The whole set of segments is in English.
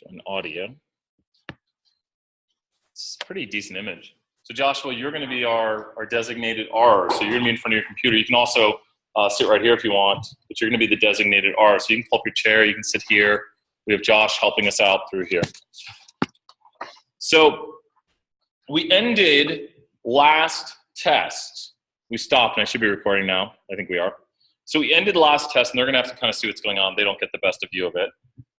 Join audio. It's a pretty decent image. So Joshua, you're going to be our designated R. So you're going to be in front of your computer. You can also sit right here if you want, but you're going to be the designated R. So you can pull up your chair. You can sit here. We have Josh helping us out through here. So we ended last test. We stopped, and I should be recording now. I think we are. So we ended the last test, and they're going to have to kind of see what's going on. They don't get the best of view of it.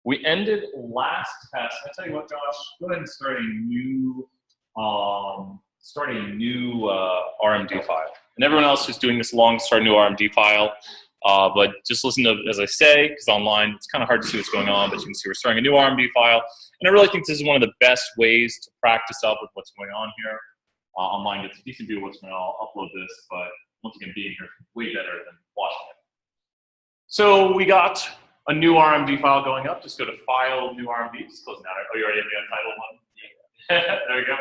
We ended last test. I tell you what, Josh, go ahead and start a new RMD file. And everyone else who's doing this along, start a new RMD file. But just listen to as I say, because online it's kind of hard to see what's going on, but you can see we're starting a new RMD file. And I really think this is one of the best ways to practice up with what's going on here. Online gets a decent view of what's going on. I'll upload this, but once again, being here is way better than watching it. So we got a new RMD file going up. Just go to File, New RMD. Just close that out. Oh, you already have the untitled one? Yeah. There we go.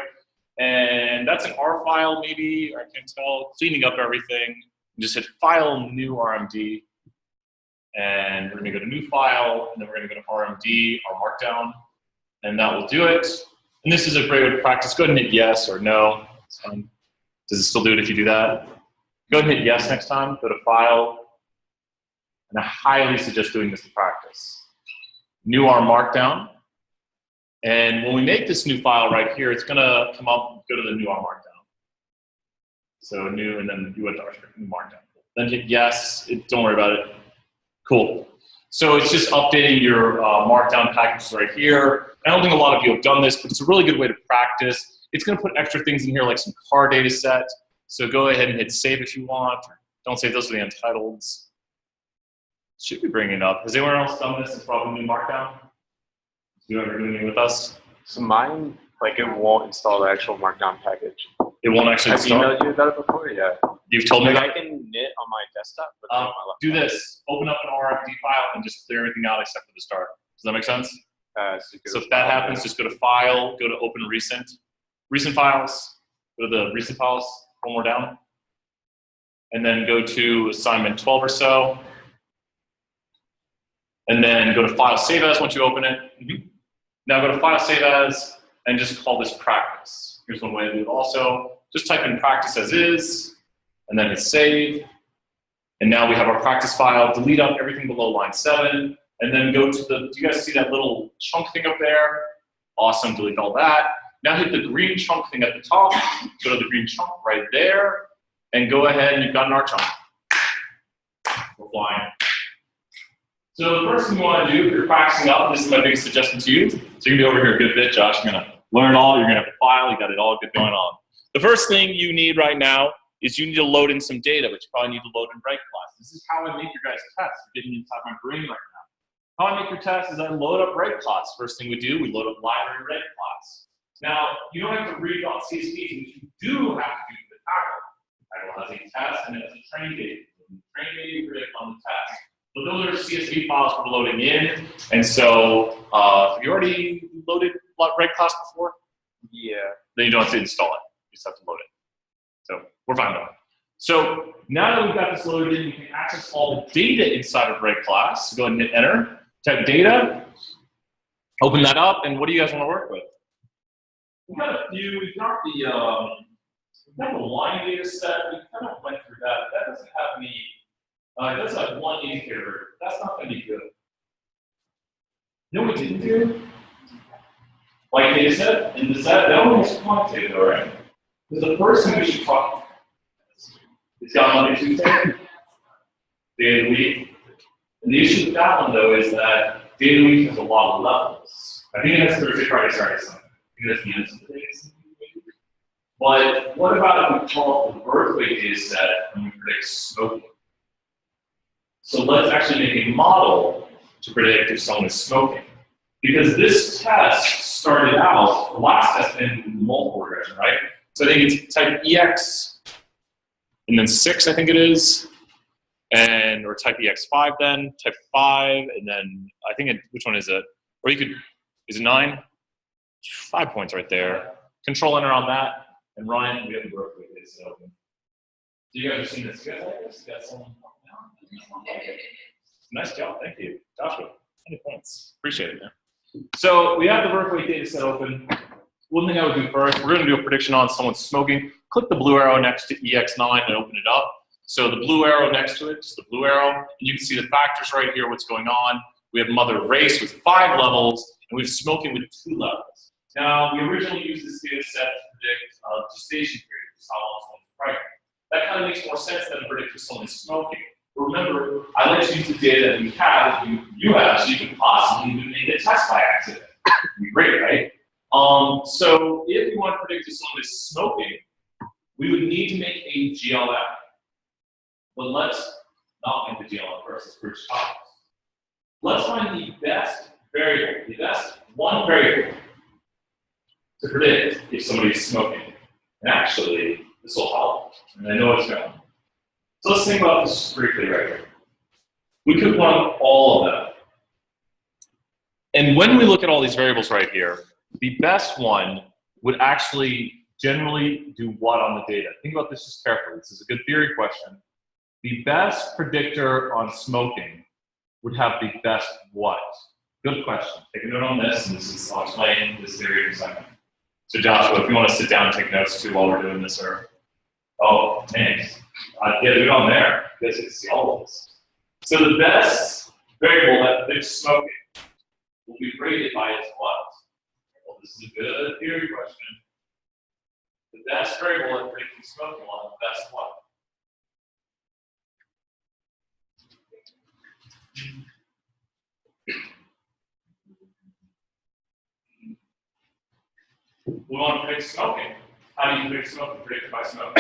And that's an R file, maybe. I can't tell. Cleaning up everything. Just hit File, New RMD. And we're going to go to New File. And then we're going to go to RMD, our Markdown. And that will do it. And this is a great way to practice. Go ahead and hit yes or no. It's fine. Does it still do it if you do that? Go ahead and hit yes next time. Go to File. And I highly suggest doing this in practice. New R Markdown. And when we make this new file right here, it's going to come up, go to the new R Markdown. So new, and then you went to our new Markdown. Then hit yes. Don't worry about it. Cool. So it's just updating your Markdown packages right here. I don't think a lot of you have done this, but it's a really good way to practice. It's going to put extra things in here like some car data set. So go ahead and hit save if you want. Don't save those for the untitles. Should be bringing it up. Has anyone else done this? It's probably new Markdown. You ever doing it with us? So mine, like, it won't install the actual Markdown package. It won't actually install? Have you emailed you about it before? Yeah. You've told me that? I can knit on my desktop, but not on my laptop. Do this. Open up an RMD file and just clear everything out except for the start. Does that make sense? So if that happens, just go to File, go to Open Recent. Recent Files. Go to the Recent Files, one more down. And then go to Assignment 12 or so. And then go to File, Save As once you open it. Now go to File, Save As, and just call this Practice. Here's one way to do it also. Just type in Practice as is, and then hit Save. And now we have our practice file. Delete out everything below line 7, and then go to the, do you guys see that little chunk thing up there? Awesome, delete all that. Now hit the green chunk thing at the top. Go to the green chunk right there, and go ahead and you've got an R chunk. We're flying. So the first thing you want to do if you're practicing up, this is my biggest suggestion to you. So you're going to be over here a good bit, Josh. You're going to learn all. You're going to have a file. You got it all good going on. The first thing you need right now is you need to load in some data, which you probably need to load in break class. This is how I make your guys' tests. You're getting inside my brain right now. How I make your test is I load up break class. First thing we do, we load up library break class. Now, you don't have to read .csv, which you do have to do for the title. The title has a test and it has a train data. Train data you predict on the test. But those are CSV files we're loading in, and so have you already loaded break class before? Yeah. Then you don't have to install it. You just have to load it. So we're fine with it. So now that we've got this loaded in, you can access all the data inside of break class. So go ahead and hit Enter. Type data. Open that up, and what do you guys want to work with? We've got a few. We've got the line data set. We kind of went through that. That doesn't have any. It does have one indicator. That's not going to be good. You know what we didn't do? Like data set, in the set, that one is quantitative, though, right? Because the first thing we should talk about is got Monday, Tuesday, day of the week. And the issue with that one, though, is that day of the week has a lot of levels. I think it has Thursday, Friday, Saturday, Sunday. I think that's the end of the days. But what about if we call it the birthday data set and we predict smoking? So let's actually make a model to predict if someone is smoking. Because this test started out, the last test in multiple regression, right? So I think it's type EX, and then 6, I think it is, and or type EX5 then, type 5, and then I think which one is it? Or you could, is it 9? 5 points right there. Control Enter on that, and run it, we have the birthday data set open. So you guys are seeing this? You guys like this? You got someone? Nice job, thank you. Joshua, 20 points. Appreciate it, man. So we have the birth weight data set open. One thing I would do first, we're going to do a prediction on someone smoking. Click the blue arrow next to EX9 and open it up. So the blue arrow next to it, just the blue arrow, and you can see the factors right here, what's going on. We have mother race with 5 levels, and we have smoking with 2 levels. Now, we originally used this data set to predict gestation period, just how long someone's pregnant. That kind of makes more sense than predicting someone smoking. But remember, I like to use the data that we have, you have, so you can possibly even make a test by accident. That'd be great, right? So if you want to predict if someone is smoking, we would need to make a GLM. But let's not make the GLM first, let's bridge topics. Let's find the best variable, the best one variable to predict if somebody is smoking. And actually, this will help, and I know it's going to. So let's think about this briefly right here. We could run all of them. And when we look at all these variables right here, the best one would actually generally do what on the data? Think about this just carefully. This is a good theory question. The best predictor on smoking would have the best what? Good question. Take a note on this, and I'll explain this theory in a second. So Joshua, if you want to sit down and take notes too while we're doing this, or oh, thanks. Yeah, do it on there. You guys can see all of this. So the best variable that predicts smoking will be rated by its what? Well, this is a good theory question. The best variable that predicts smoking will have the best what? We want to predict smoking. How do you predict smoking? Predicted by smoke.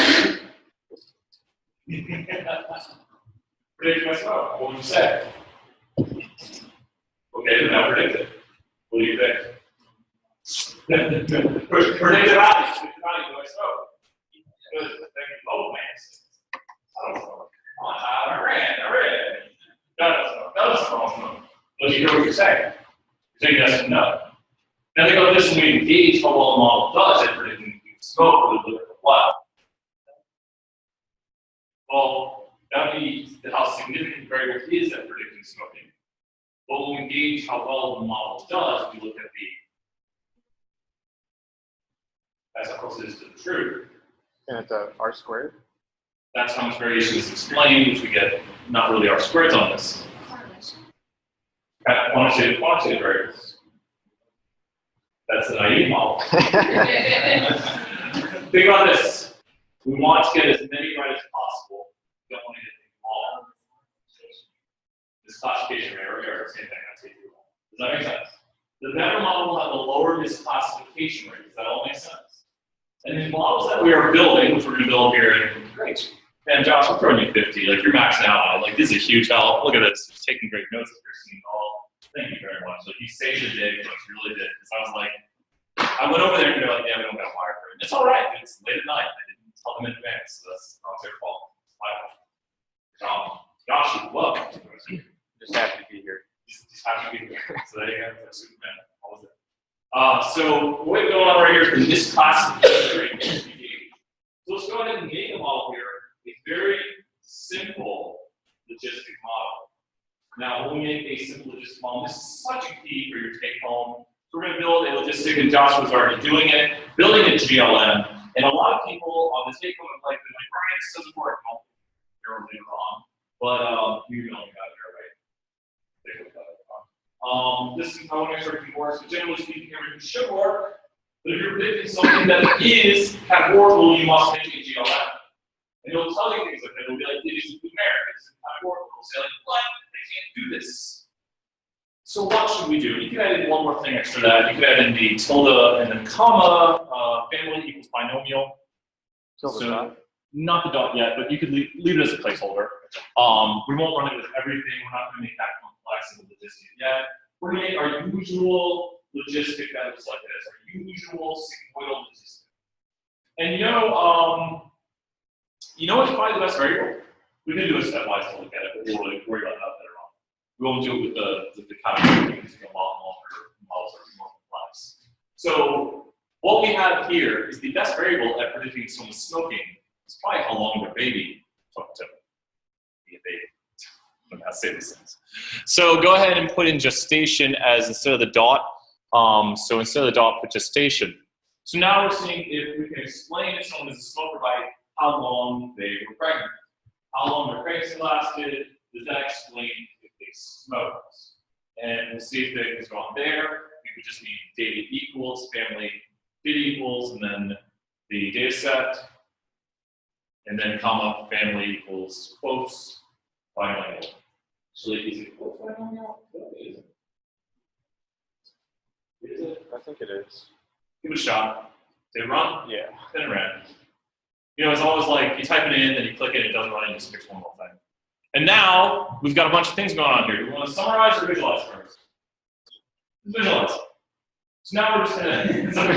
Predicted by smoke. What would you say? Okay, then now predict it. What do you think? Predicted value. Predicted value by smoke. Good. Oh, man. I don't know. I ran. That's wrong. But you hear what you're saying. You're saying yes and no. Now think about this when we engage how well the model does at predicting smoke, we look at the what. Well, that would be how significant the variable is at predicting smoking. But when we engage how well the model does, we look at the, that's how close it is to the truth. And it's R squared? That's how much variation is explained, which we get not really R squareds on this. Quantitative variables. That's the naive model. Think about this. We want to get as many right as possible. We don't want to get things wrong. This classification error, same thing. That's it. Does that make sense? The better model will have a lower misclassification rate. Does that all make sense? And the models that we are building, which we're going to build here, great. And Josh, I'm throwing you 50. Like, you're maxing out. Like, this is a huge help. Look at this. He's taking great notes, Christine Hall. Thank you very much. Like, you saved the day for us, you really did. Because I was like, I went over there and they're like, yeah, we don't got a wire for it. It's all right. It's late at night. I didn't tell them in advance, so that's not their fault. It's my fault. Josh is welcome. Just happy to be here. Just happy to be here. So there you go. That's Superman. What was it? So what's going on right here is this classification rate. So let's go ahead and make a model here. A very simple logistic model. Now, when we make a simple logistic model, this is such a key for your take home. So we're going to build a logistic, and Josh was already doing it, building a GLM. And a lot of people on the take home are like, Brian, this doesn't work. No, you're really wrong. But you know, got it right. This is how everything works. So generally speaking, everything should work. But if you're predicting something that is categorical, you must make a GLM. And it'll tell you things like that. It'll be like, it isn't numeric, it's categorical. It'll say, like, what? They can't do this. So what should we do? You can add in one more thing extra to that. You could add in the tilde and then comma, family equals binomial. Tilde so, dot? Not the dot yet, but you could leave it as a placeholder. We won't run it with everything. We're not going to make that complex of a logistic yet. We're going to make our usual logistic that looks like this, our usual sigmoidal logistic. And you know what's probably the best variable? We can do a stepwise to look at it, but we'll worry about that later on. We won't do it with the kind of things that models are more complex. So what we have here is the best variable at predicting someone smoking. It's probably how long their baby took to be a baby. I'm not saying these things. So go ahead and put in gestation as instead of the dot. So instead of the dot, put gestation. So now we're seeing if we can explain if someone is a smoker by how long they were pregnant. How long their pregnancy lasted, does that explain if they smoked? And we'll see if things go on there. We would just need data equals, family data equals, and then the data set, and then comma, family equals quotes, binomial. Actually, is it quotes binomial? Is it? Is it? I think it is. Give it a shot. Did it run? Yeah. Then it ran. You know, it's always like you type it in, then you click it, it doesn't run, and you just fix one more thing. And now we've got a bunch of things going on here. Do we want to summarize or visualize first? Visualize. So now we're just gonna so we're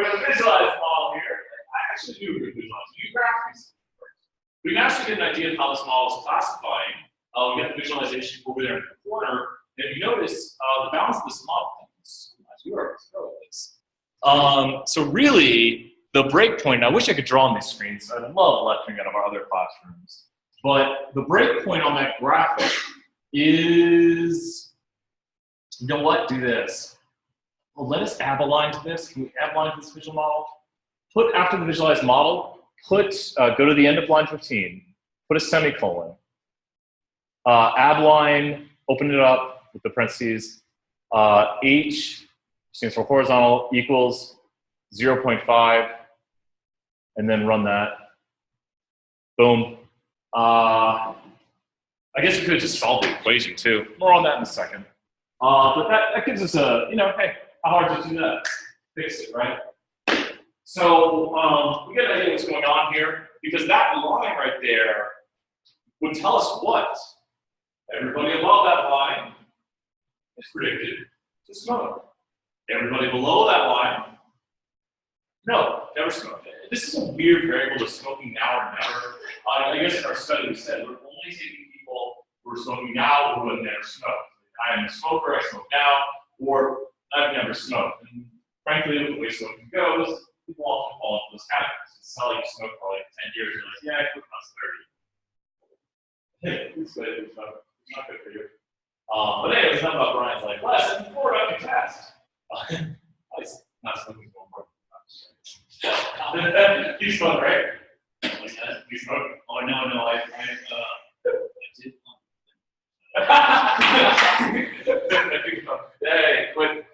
gonna visualize the model here. I actually do visualize. You graph these first. We can actually get an idea of how this model is classifying. We got the visualization over there in the corner. And if you notice, the balance of this model is so really, the breakpoint, I wish I could draw on these screens. I love lecturing out of our other classrooms. But the breakpoint on that graphic is, you know what, do this. Well, let us add a line to this. Can we add a line to this visual model? Put after the visualized model, go to the end of line 15, put a semicolon. Add line, open it up with the parentheses. H stands for horizontal equals 0.5, and then run that. Boom. I guess we could have just solved the equation too. More on that in a second. But that gives us a, you know, hey, how hard to do that? Fix it, right? So we get an idea what's going on here, because that line right there would tell us what? Everybody above that line is predicted to smoke. Everybody below that line, no, never smoke. This is a weird variable of smoking now or never. I guess in our study we said we're only taking people who are smoking now who have never smoked. I am a smoker, I smoke now, or I've never smoked. And frankly, the way smoking goes, people often fall into those categories. It's not like you smoke for like 10 years, you're like, yeah, I quit when I was 30. It's good, it's not good for you. But anyways, enough about Brian's like, well, I said before about your test. Not smoking more important. You smoke, right? You smoke? Oh, no, I did. Hey, quit.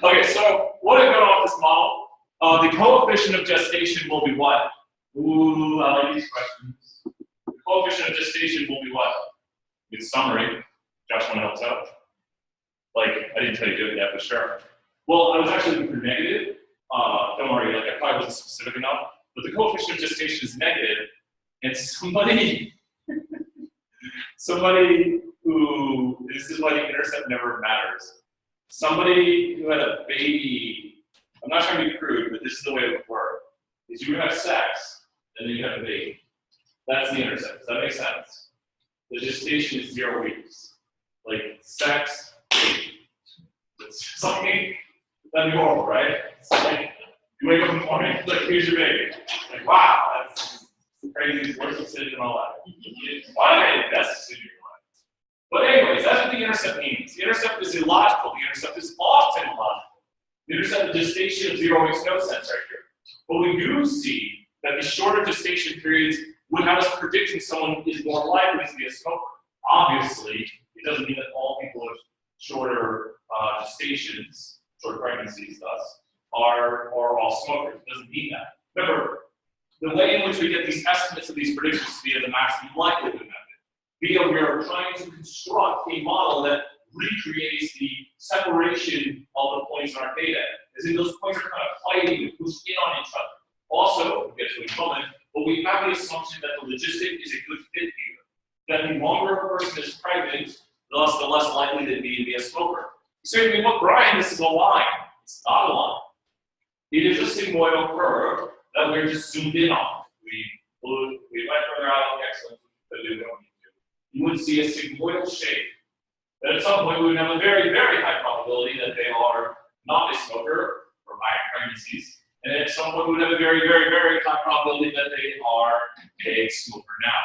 Okay, so what is going on with this model? The coefficient of gestation will be what? Ooh, I like these questions. The coefficient of gestation will be what? It's summary. Josh, want to help us out? Like, I didn't tell you to do it yet, but sure. Well, I was actually looking for negative. Don't worry, like I probably wasn't specific enough. But the coefficient of gestation is negative, and somebody who, this is why the intercept never matters. Somebody who had a baby, I'm not trying to be crude, but this is the way it would work, is you would have sex, and then you have a baby. That's the intercept. Does that make sense? The gestation is 0 weeks. Like, sex, baby. It's like, that'd be horrible, right? It's like, you wake up in the morning, like, here's your baby. Like, wow, that's the craziest, worst decision in my life. Why did I make the best decision in your life? But anyways, that's what the intercept means. The intercept is illogical. The intercept is often illogical. The intercept of gestation of 0 makes no sense right here. But we do see that the shorter gestation periods would have us predicting someone is more likely to be a smoker. Obviously, it doesn't mean that all people with shorter gestations, short pregnancies, thus, are all smokers. It doesn't mean that. Remember, the way in which we get these estimates of these predictions is via the maximum likelihood method. We are trying to construct a model that recreates the separation of the points in our data. As in, those points are kind of fighting to push in on each other. Also, we'll get to it in a moment, but we have the assumption that the logistic is a good fit here. That the longer a person is pregnant, the less likely they'd be to be a smoker. You say to me, look, Brian, this is a line. It's not a line. It is a sigmoidal curve that we're just zoomed in on. We went further out on the excellence, but we don't need to. You would see a sigmoidal shape. That at some point we would have a very, very high probability that they are not a smoker or high pregnancies. And at some point we would have a very, very, very high probability that they are a smoker now.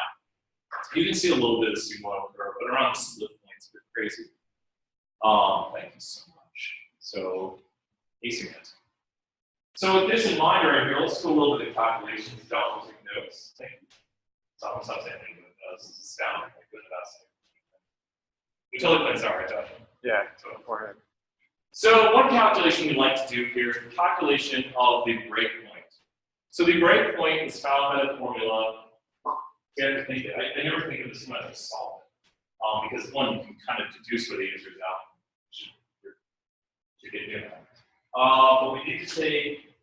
You can see a little bit of the sigmoidal curve, but around the split points, it's a bit crazy. Thank you so much. So, async. So with this in mind right here, let's do a little bit of calculations. Don't take notes. Thank you. So I'm not saying anything that does. It's astounding. Like good investing. We totally plans out, right, Josh? Yeah, so beforehand. So one calculation we like to do here is the calculation of the breakpoint. So the breakpoint is found by the formula. I never think of this when I solve it. Because one, you can kind of deduce where the answer is out. Should get doing that. But we need to take,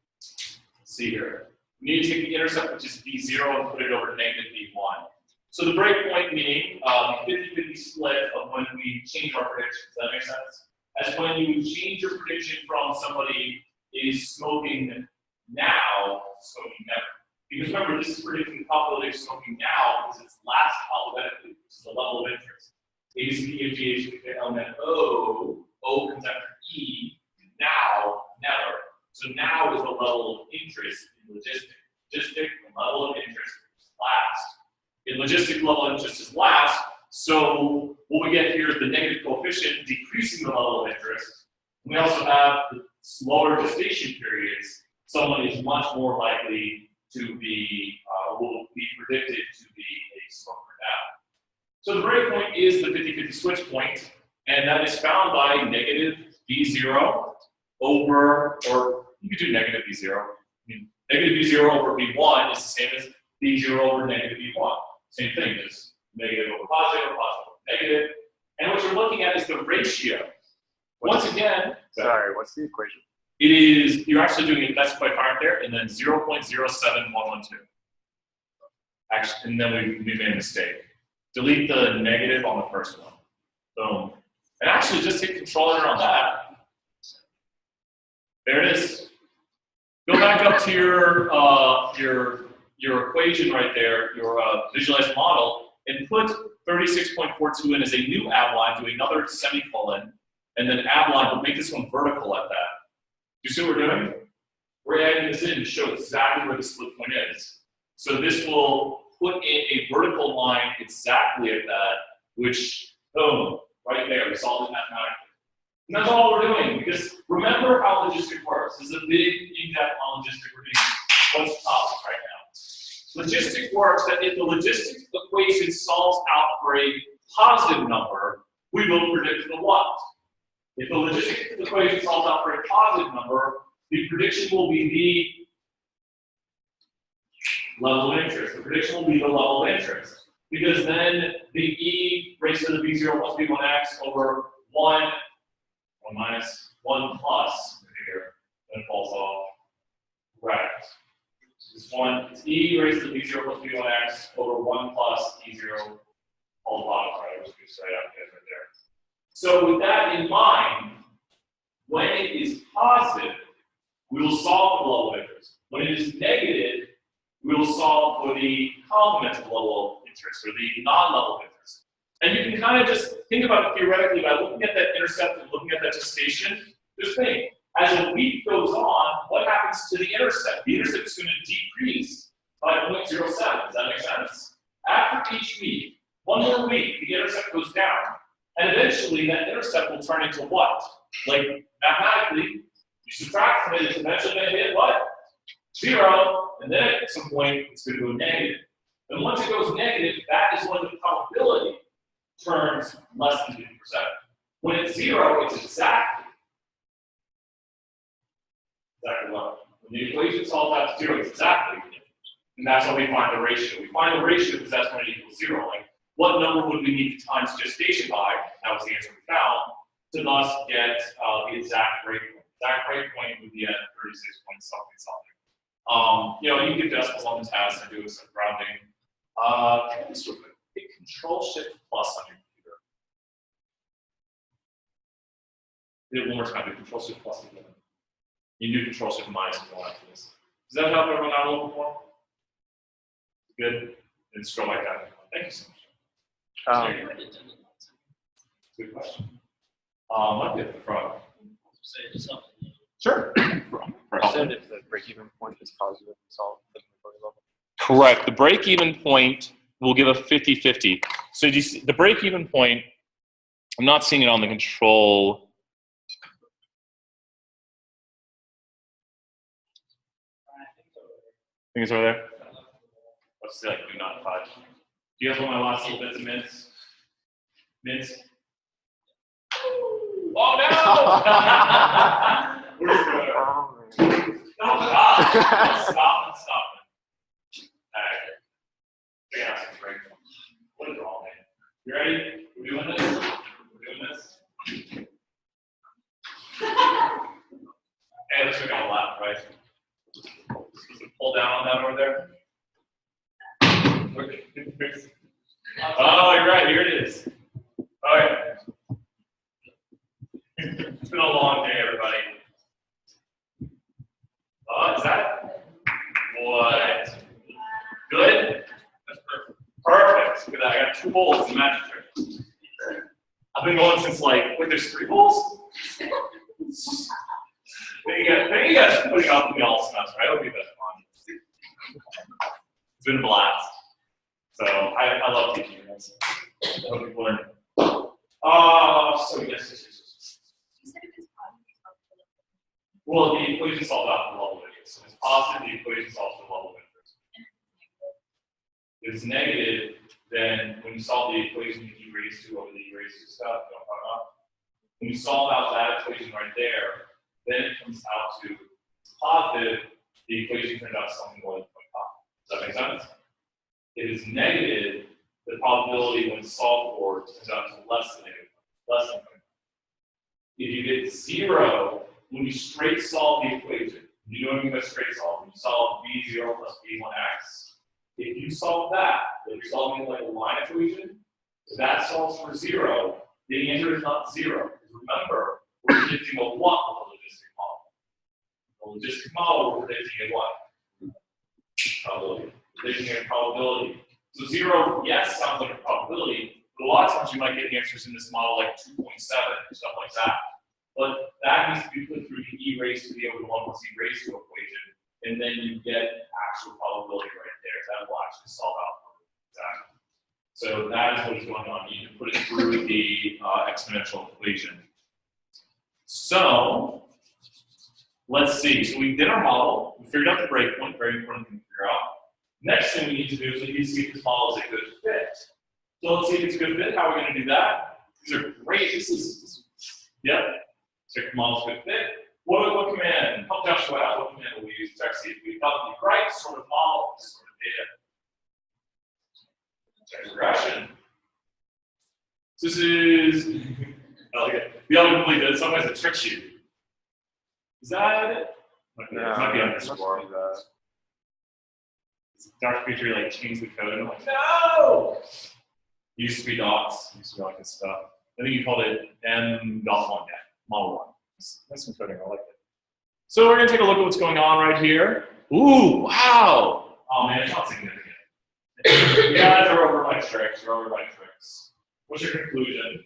let's see here. We need to take the intercept, which is B0, and put it over negative B1. So the breakpoint meaning the 50-50 split of when we change our predictions. Does that make sense? As when you change your prediction from somebody is smoking now to smoking never. Because remember, this is predicting the probability of smoking now because it's last alphabetically, which is the level of interest. A, B, C, D, F, G, H, I, J, K, L, M, N, O. O comes after E. Now, never. So now is the level of interest in logistic. Logistic, the level of interest is last. In logistic, level of interest is last. So what we get here is the negative coefficient decreasing the level of interest. We also have the slower gestation periods. Someone is much more likely to be, will be predicted to be a smoker now. So the breakpoint is the 50-50 switch point, and that is found by negative B0 over, or you could do negative B0. I mean, negative B0 over B1 is the same as B0 over negative B1. Same thing, just negative over positive or positive over negative. And what you're looking at is the ratio. Once again, sorry, what's the equation? it is, you're actually doing it, that's quite hard there, and then 0.07112. Actually, and then we made a mistake. Delete the negative on the first one. Boom. And actually just hit Control Enter on that. There it is. Go back up to your equation right there, your visualized model, and put 36.42 in as a new ab line, do another semicolon, and then ab line, but make this one vertical at that. Do you see what we're doing? We're adding this in to show exactly where the split point is. So this will put in a vertical line exactly at that, which, boom, right there, we solved it mathematically. And that's all we're doing, because remember how logistic works. This is a big, in-depth on logistic. We're doing what's topic right now. Logistic works that if the logistic equation solves out for a positive number, we will predict the what? If the logistic equation solves out for a positive number, the prediction will be the level of interest. The prediction will be the level of interest. Because then the E raised to the B0 plus B1x over 1 minus 1 plus here, then falls off. Right. This one, it's E raised to the B0 plus B1x over 1 plus E0 all the bottom right, which goes right out right there. So with that in mind, when it is positive, we will solve for the level of interest. When it is negative, we will solve for the complement of level of interest, or the non-level of interest. And you can kind of just think about it theoretically by looking at that intercept and looking at that gestation. Just think, as a week goes on, what happens to the intercept? The intercept is going to decrease by 0.07. Does that make sense? After each week, one more week, the intercept goes down. And eventually, that intercept will turn into what? Like, mathematically, you subtract from it, it's eventually going to hit what? 0, and then at some point, it's going to go negative. And once it goes negative, that is when the probability turns less than 50%. When it's 0, it's exactly what? When the equation solves out to 0, it's exactly. And that's how we find the ratio. We find the ratio because that's when it equals 0. Like, what number would we need to times gestation by? That was the answer we found, to thus get the exact breakpoint. Exact breakpoint would be at 36 point something something. You know, you can get decimals on the test and do some rounding. Try this real quick. Hit Control-Shift+ on your computer. Hit it one more time. Do Control-Shift+ again. You do Control-Shift- if you want after this. Does that help everyone out a little bit more? Good. Then scroll back down. Thank you so much. Good question. Might be at the front. Sure. You said if the break-even point is positive, solve the level. Correct. The break-even point will give a 50-50. So you see, the break-even point I'm not seeing it on the control. I think it's over there. Let's say like do not touch. Do you guys want my last little bits of mints? Mints? Oh no! We're just going. Oh God! Stop. Alright. We're gonna have some break. What is wrong, man? You ready? We're doing this? Hey, let's go on a lap, right? Supposed to pull down on that over there. Oh, you're right. Here it is. All right. It's been a long day, everybody. Oh, is that what? Good. That's perfect. Perfect. Look at that. I got 2 holes in the magic trick. I've been going since like. Wait, there's 3 holes. Thank you guys for putting up with me all semester. I hope you guys fun. It's been a blast. So I love teaching you guys. I hope you learn. So yes. Well, the equation solved out the level of interest. So it's positive, the equation solves the level of interest. If it's negative, then when you solve the equation you e raised to over the e raised to stuff, you know what I'm talking about? When you solve out that equation right there, then it comes out to positive, the equation turns out something more than 0.5. Does that make sense? If it's negative, the probability when solved for turns out to less than negative, less than 0.5. If you get 0, when you straight solve the equation, you know what I mean by straight solve? When you solve b0 plus b1x, if you solve that, if you're solving like a line equation, if that solves for 0, the answer is not 0. Remember, we're predicting a what with a logistic model? A logistic model, we're predicting a what? Probability. Predicting a probability. So 0, yes, sounds like a probability, but a lot of times you might get answers in this model like 2.7 or stuff like that. But that needs to be put through the e raised to the over 1 plus e raised to equation, and then you get actual probability right there. That will actually solve out for it. Exactly. So that is what is going on. You can put it through the exponential equation. So let's see. So we did our model. We figured out the breakpoint. Very important thing to figure out. Next thing we need to do is we need to see if this model is a good fit. So let's see if it's a good fit. How are we going to do that? These are great. This is yep. Check the model's good fit. What command? Help Joshua out. What command will we use to check see if we've got the right sort of model, this sort of data? Check regression. This is the other complete that sometimes it tricks you. Is that it? Okay, it might be underscore. Dr. Petrie like changed the code and I'm like, no! It used to be dots, it used to be all good stuff. I think you called it M.1, yeah, model 1. That's some coding, I like it. So we're gonna take a look at what's going on right here. Ooh, wow! Oh man, it's not significant. You guys are over my tricks, you're over my tricks. What's your conclusion?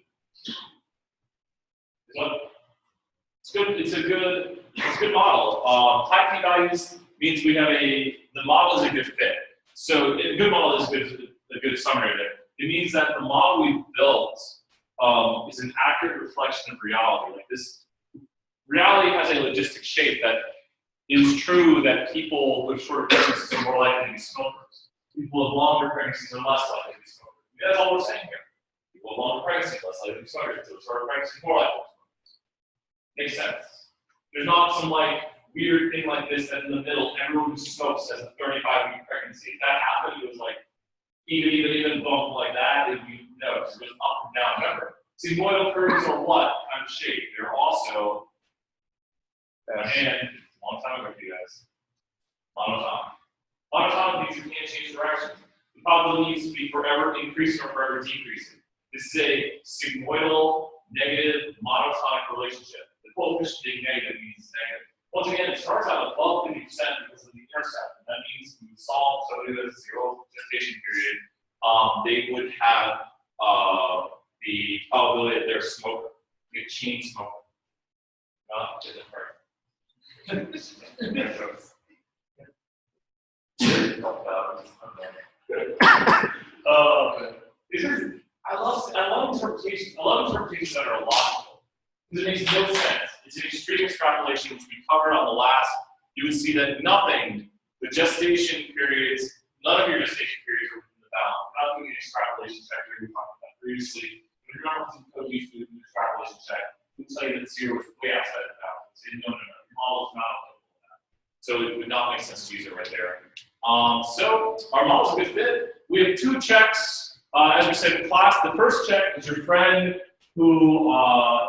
It's good, it's a good model. High p-values means we have the model is a good fit. So a good model is a good summary of it. It means that the model we've built is an accurate reflection of reality. Like this, reality has a logistic shape that is true that people with shorter pregnancies are more likely to be smokers. People with longer pregnancies are less likely to be smokers. That's all we're saying here. People with longer pregnancies less likely to be smokers. People with shorter pregnancies more likely to be smokers. Makes sense. There's not some like weird thing like this that in the middle, everyone who smokes has a 35-week pregnancy. If that happened, it was like even bump like that, it would be no, it goes up and down. Remember, sigmoidal curves are what kind of shape? They're also and a long time ago for you guys. Monotonic. Monotonic means you can't change direction. The probability needs to be forever increasing or forever decreasing. This is a sigmoidal negative monotonic relationship. The coefficient being negative means it's negative. Once again, it starts out above 50% because of the intercept. And that means when you solve somebody with a 0 gestation period, they would have the probability that they're a smoker, a chain smoker. Not just a part. I love interpretations. I love interpretations that are illogical. Because it makes no sense. It's an extreme extrapolation, which we covered on the last. You would see that nothing, the gestation periods, none of your gestation periods are within the bound. Not doing an extrapolation check that we talked about previously. When you're not using code used to do an extrapolation check, we'll tell you that 0 is way outside the bound. Say, no, your model is not applicable to that. So it would not make sense to use it right there. So our model's a good fit. We have 2 checks. As we said in class, the first check is your friend who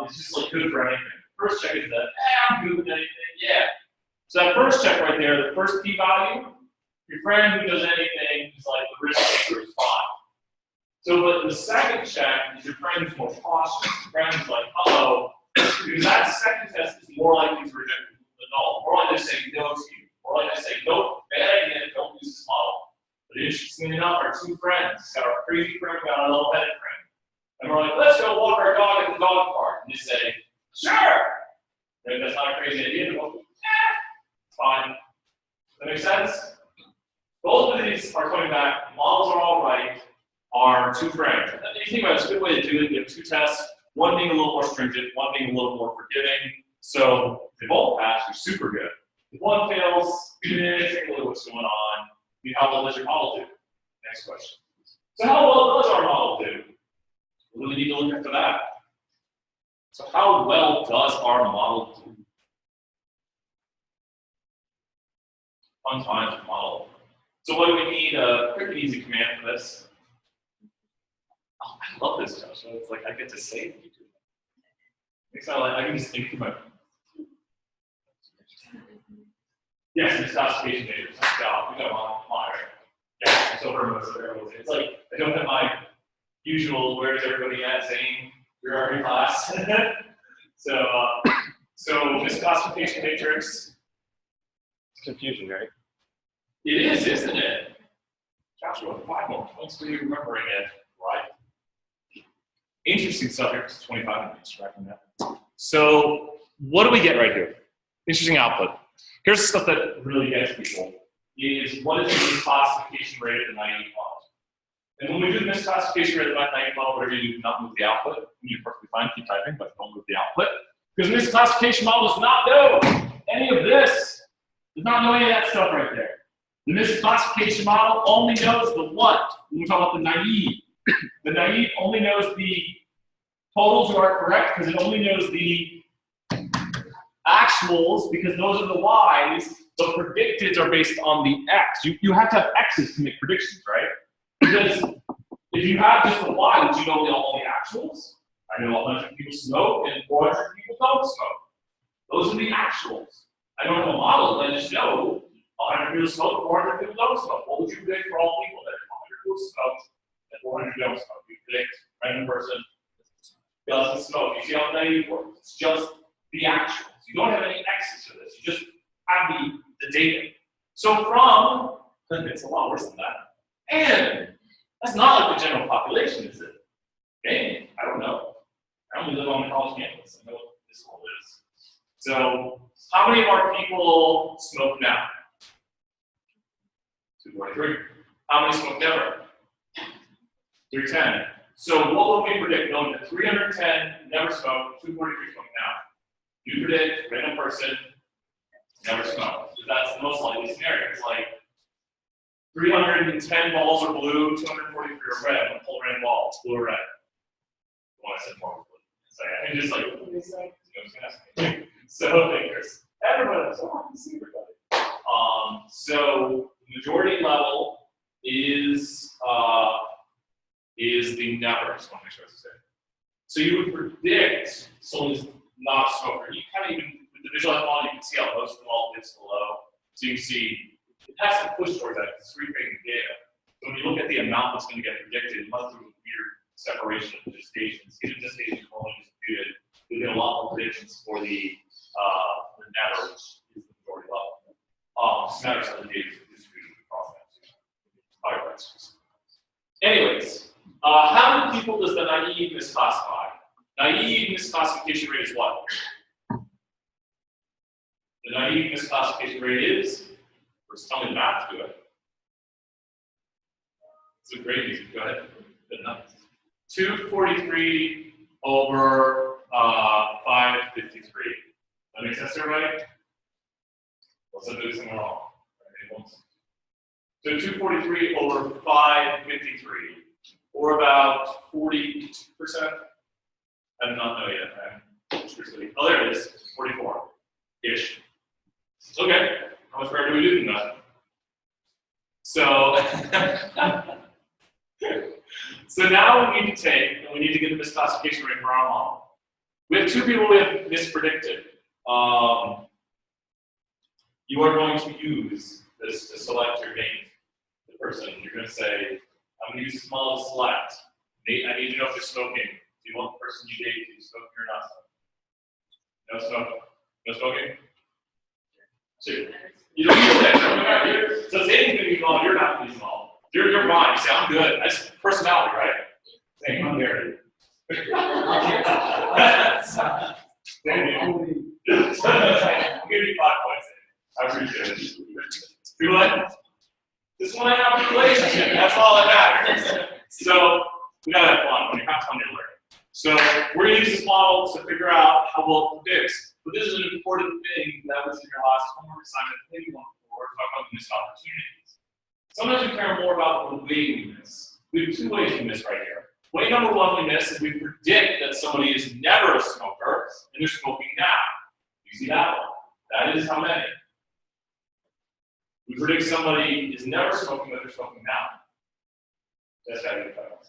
is just like good for anything. The first check is that, I'm good with anything, yeah. So that first check right there, the first p-value, your friend who does anything is like the risk taker is fine. So but the second check is your friend who's more cautious. Your friend who's like, uh-oh, because that second test is more likely to reject the null. More likely to say no to you. More likely to say, nope, bad idea, don't use this model. But interestingly enough, our 2 friends, got our crazy friend, got our level-headed friend. And we're like, let's go walk our dog at the dog park. And they say, sure. Maybe that's not a crazy idea. Well, it's fine. Does that make sense? Both of these are coming back. Models are all right. Our 2 friends. And you think about it, it's a good way to do it. You have 2 tests, one being a little more stringent, one being a little more forgiving. So if they both pass, you're super good. If one fails, take a look at what's going on. How well does your model do? Next question. So how well does our model do? What do we need to look at for that? So how well does our model do? Fun times with model. So what do we need? A quick and easy command for this. Oh, I love this stuff. So it's like I get to say it. It's not like I can just think about it. Yes, it's classification data. Nice job. We got monitor. Yeah, it's over most of everyone. It's like I don't have my usual where's everybody at saying you're already class. So misclassification matrix. It's confusion, right? It is, isn't it? Joshua, 5 more points for you remembering it, right? Interesting stuff here. It's 25 minutes tracking that. So what do we get right here? Interesting output. Here's the stuff that really gets people, is what is the misclassification rate of the naive model? And when we do the misclassification rate of the naive model, whatever you do, do not move the output. You're perfectly fine, keep typing, but don't move the output. Because the misclassification model does not know any of this. Does not know any of that stuff right there. The misclassification model only knows the what. When we talk about the naive only knows the totals who are correct because it only knows the actuals because those are the y's. The predicteds are based on the x. You have to have x's to make predictions, right? Because if you have just the y, would you know all the actuals? I know 100 people smoke and 400 people don't smoke. Those are the actuals. I don't have a model, I just know 100 people smoke, 400 people don't smoke. What would you predict for all people? That 100 people smoke and 400 don't smoke. You predict random person doesn't smoke. You see how naive works? It's just the actuals. You don't have any x's to this. You just have the data. So from, it's a lot worse than that. And that's not like the general population, is it? Okay, I don't know. I only live on the college campus. I know what this world is. So how many of our people smoke now? 243. How many smoke never? 310. So what would we predict? Knowing that 310 never smoke, 243 smoke now. You predict random person never smoke. So that's the most likely scenario. It's like 310 balls are blue, 243 are red. I'm gonna pull a random ball. It's blue or red. Well, I said more blue. So I can just like, what did they say? So there's everybody else. Oh, I can see everybody. So the majority level is the never. Just want to make sure it's the same. So you would predict someone who's not a smoker. You kind of even with the visualized model, you can see how most of the model dips below. So you can see it has to push towards that. It's recreating the data. So when you look at the amount that's going to get predicted, unless there's a weird separation of the gestations, if the gestations are only disputed, you get a lot more predictions for the never, which is the majority level. Just matters how the data is distributed across that. Anyways, how many people does the naive misclassify? Naive misclassification rate is what? The naive misclassification rate is, let's tell me the math to do it. It's a great easy, go ahead. Good enough. 243 over 553. That makes sense, everybody? Let's not do something wrong. So 243 over 553, or about 40%. I do not know yet. Oh, there it is, 44-ish. Okay, how much better do we do than that? So, so now we need to take, and we need to get the misclassification rate for our model. We have two people we have mispredicted. You are going to use this to select your mate, the person. You're going to say, I'm going to use this model to select. I need to know if they're smoking. Do you want the person you date to be smoking or not smoking? No smoking? No smoking? So you don't use that. So say anything you want, you're not going to use them all. You're fine. You say, I'm good. That's personality, right? Saying, I'm married. Thank you. I'll give you 5 points. I appreciate it. Do what? Just want to have a relationship. That's all that matters. So we gotta have fun when you're having fun, you're learning. So we're gonna use this model to figure out how well it predicts. But this is an important thing that was in your last homework assignment. Maybe one before talk about the missed opportunities. Sometimes we care more about the way we miss. We have 2 ways we miss right here. Way number 1 we miss is we predict that somebody is never a smoker and they're smoking now. You see that one? That is how many. We predict somebody is never smoking, but they're smoking now. That's how you do that.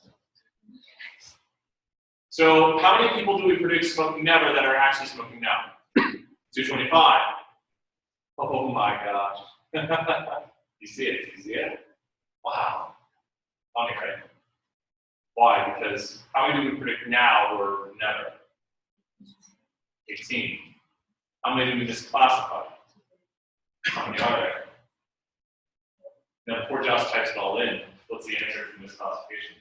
So how many people do we predict smoking never that are actually smoking now? 225. Oh my gosh. You see it? You see it? Wow. Funny, right? Why? Because how many do we predict now or never? 18. How many do we misclassify? How many are there? Now, before Josh types it all in, what's the answer from this classification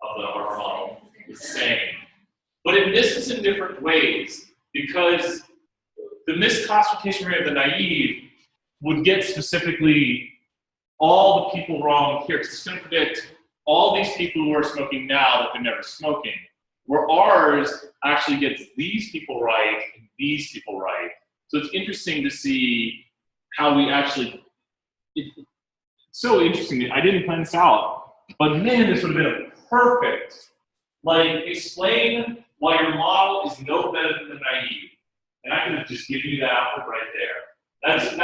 of the R model? The same. But it misses in different ways because the misclassification rate of the naive would get specifically all the people wrong here. It's going to predict all these people who are smoking now that they're never smoking, where ours actually gets these people right and these people right. So it's interesting to see how we actually. It's so interesting. I didn't plan this out, but man, this would have been a perfect. Like, explain why your model is no better than the naive, and I could have just given you that output right there. That's a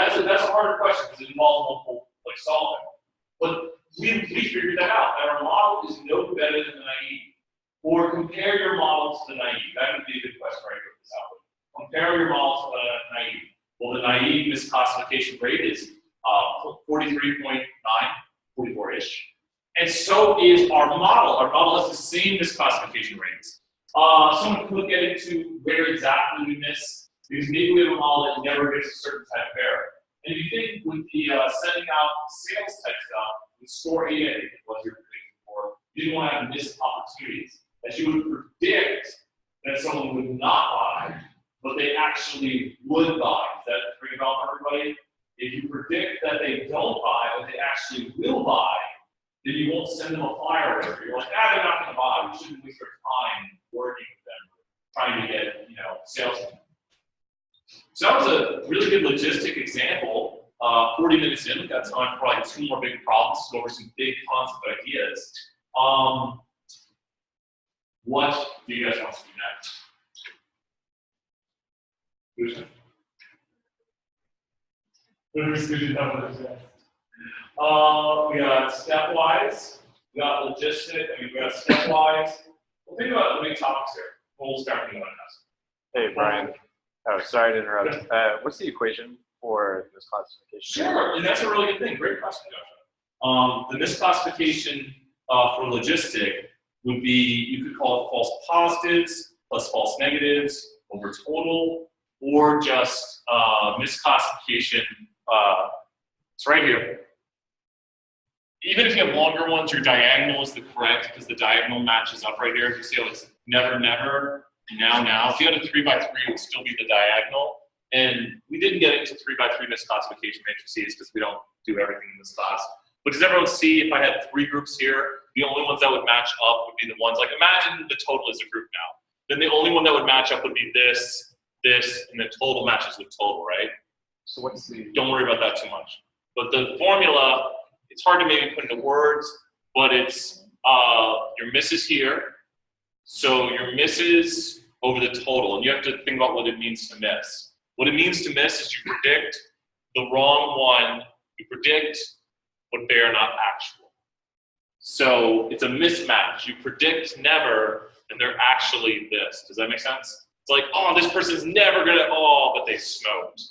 harder question because it involves multiple solving. But we figured that out. That our model is no better than the naive. Or compare your model to the naive. That would be a good question right here for this output. Compare your model to the naive. Well, the naive misclassification rate is 43.9, 44-ish. And so is our model. Our model has the same misclassification rates. Someone could get into where exactly we miss, because maybe we have a model that never gets a certain type of error. And if you think with the sending out sales type stuff, with score 8, I think it was you're predicting for, you didn't want to have missed opportunities. That you would predict that someone would not buy, but they actually would buy. Is that ring a bell for everybody? If you predict that they don't buy, but they actually will buy, then you won't send them a flyer or whatever. You're like, they're not going to buy. We shouldn't waste our time working with them, trying to get, sales. So that was a really good logistic example. 40 minutes in, we've got time for probably 2 more big problems to go over some big concept ideas. What do you guys want to do next? We got stepwise, we got logistic, we got stepwise. We'll think about the big topics here. We'll start with anyone else. Hey, Brian. Oh, sorry to interrupt. What's the equation for this classification? Sure, and that's a really good thing. Great question, Joshua. The misclassification for logistic would be, you could call it false positives plus false negatives over total, or just misclassification. It's right here. Even if you have longer ones, your diagonal is the correct because the diagonal matches up right here. You see how it's never, never, now. If you had a 3 by 3, it would still be the diagonal. And we didn't get into 3 by 3 misclassification matrices because we don't do everything in this class. But does everyone see if I had 3 groups here, the only ones that would match up would be the ones, like imagine the total is a group now. Then the only one that would match up would be this, and the total matches with total, right? So what's the? Don't worry about that too much. But the formula, it's hard to maybe put into words, but it's your misses here. So your misses over the total, and you have to think about what it means to miss. What it means to miss is you predict the wrong one, you predict what they are not actual. So it's a mismatch. You predict never, and they're actually this. Does that make sense? It's like, oh, this person's never gonna, oh, but they smoked.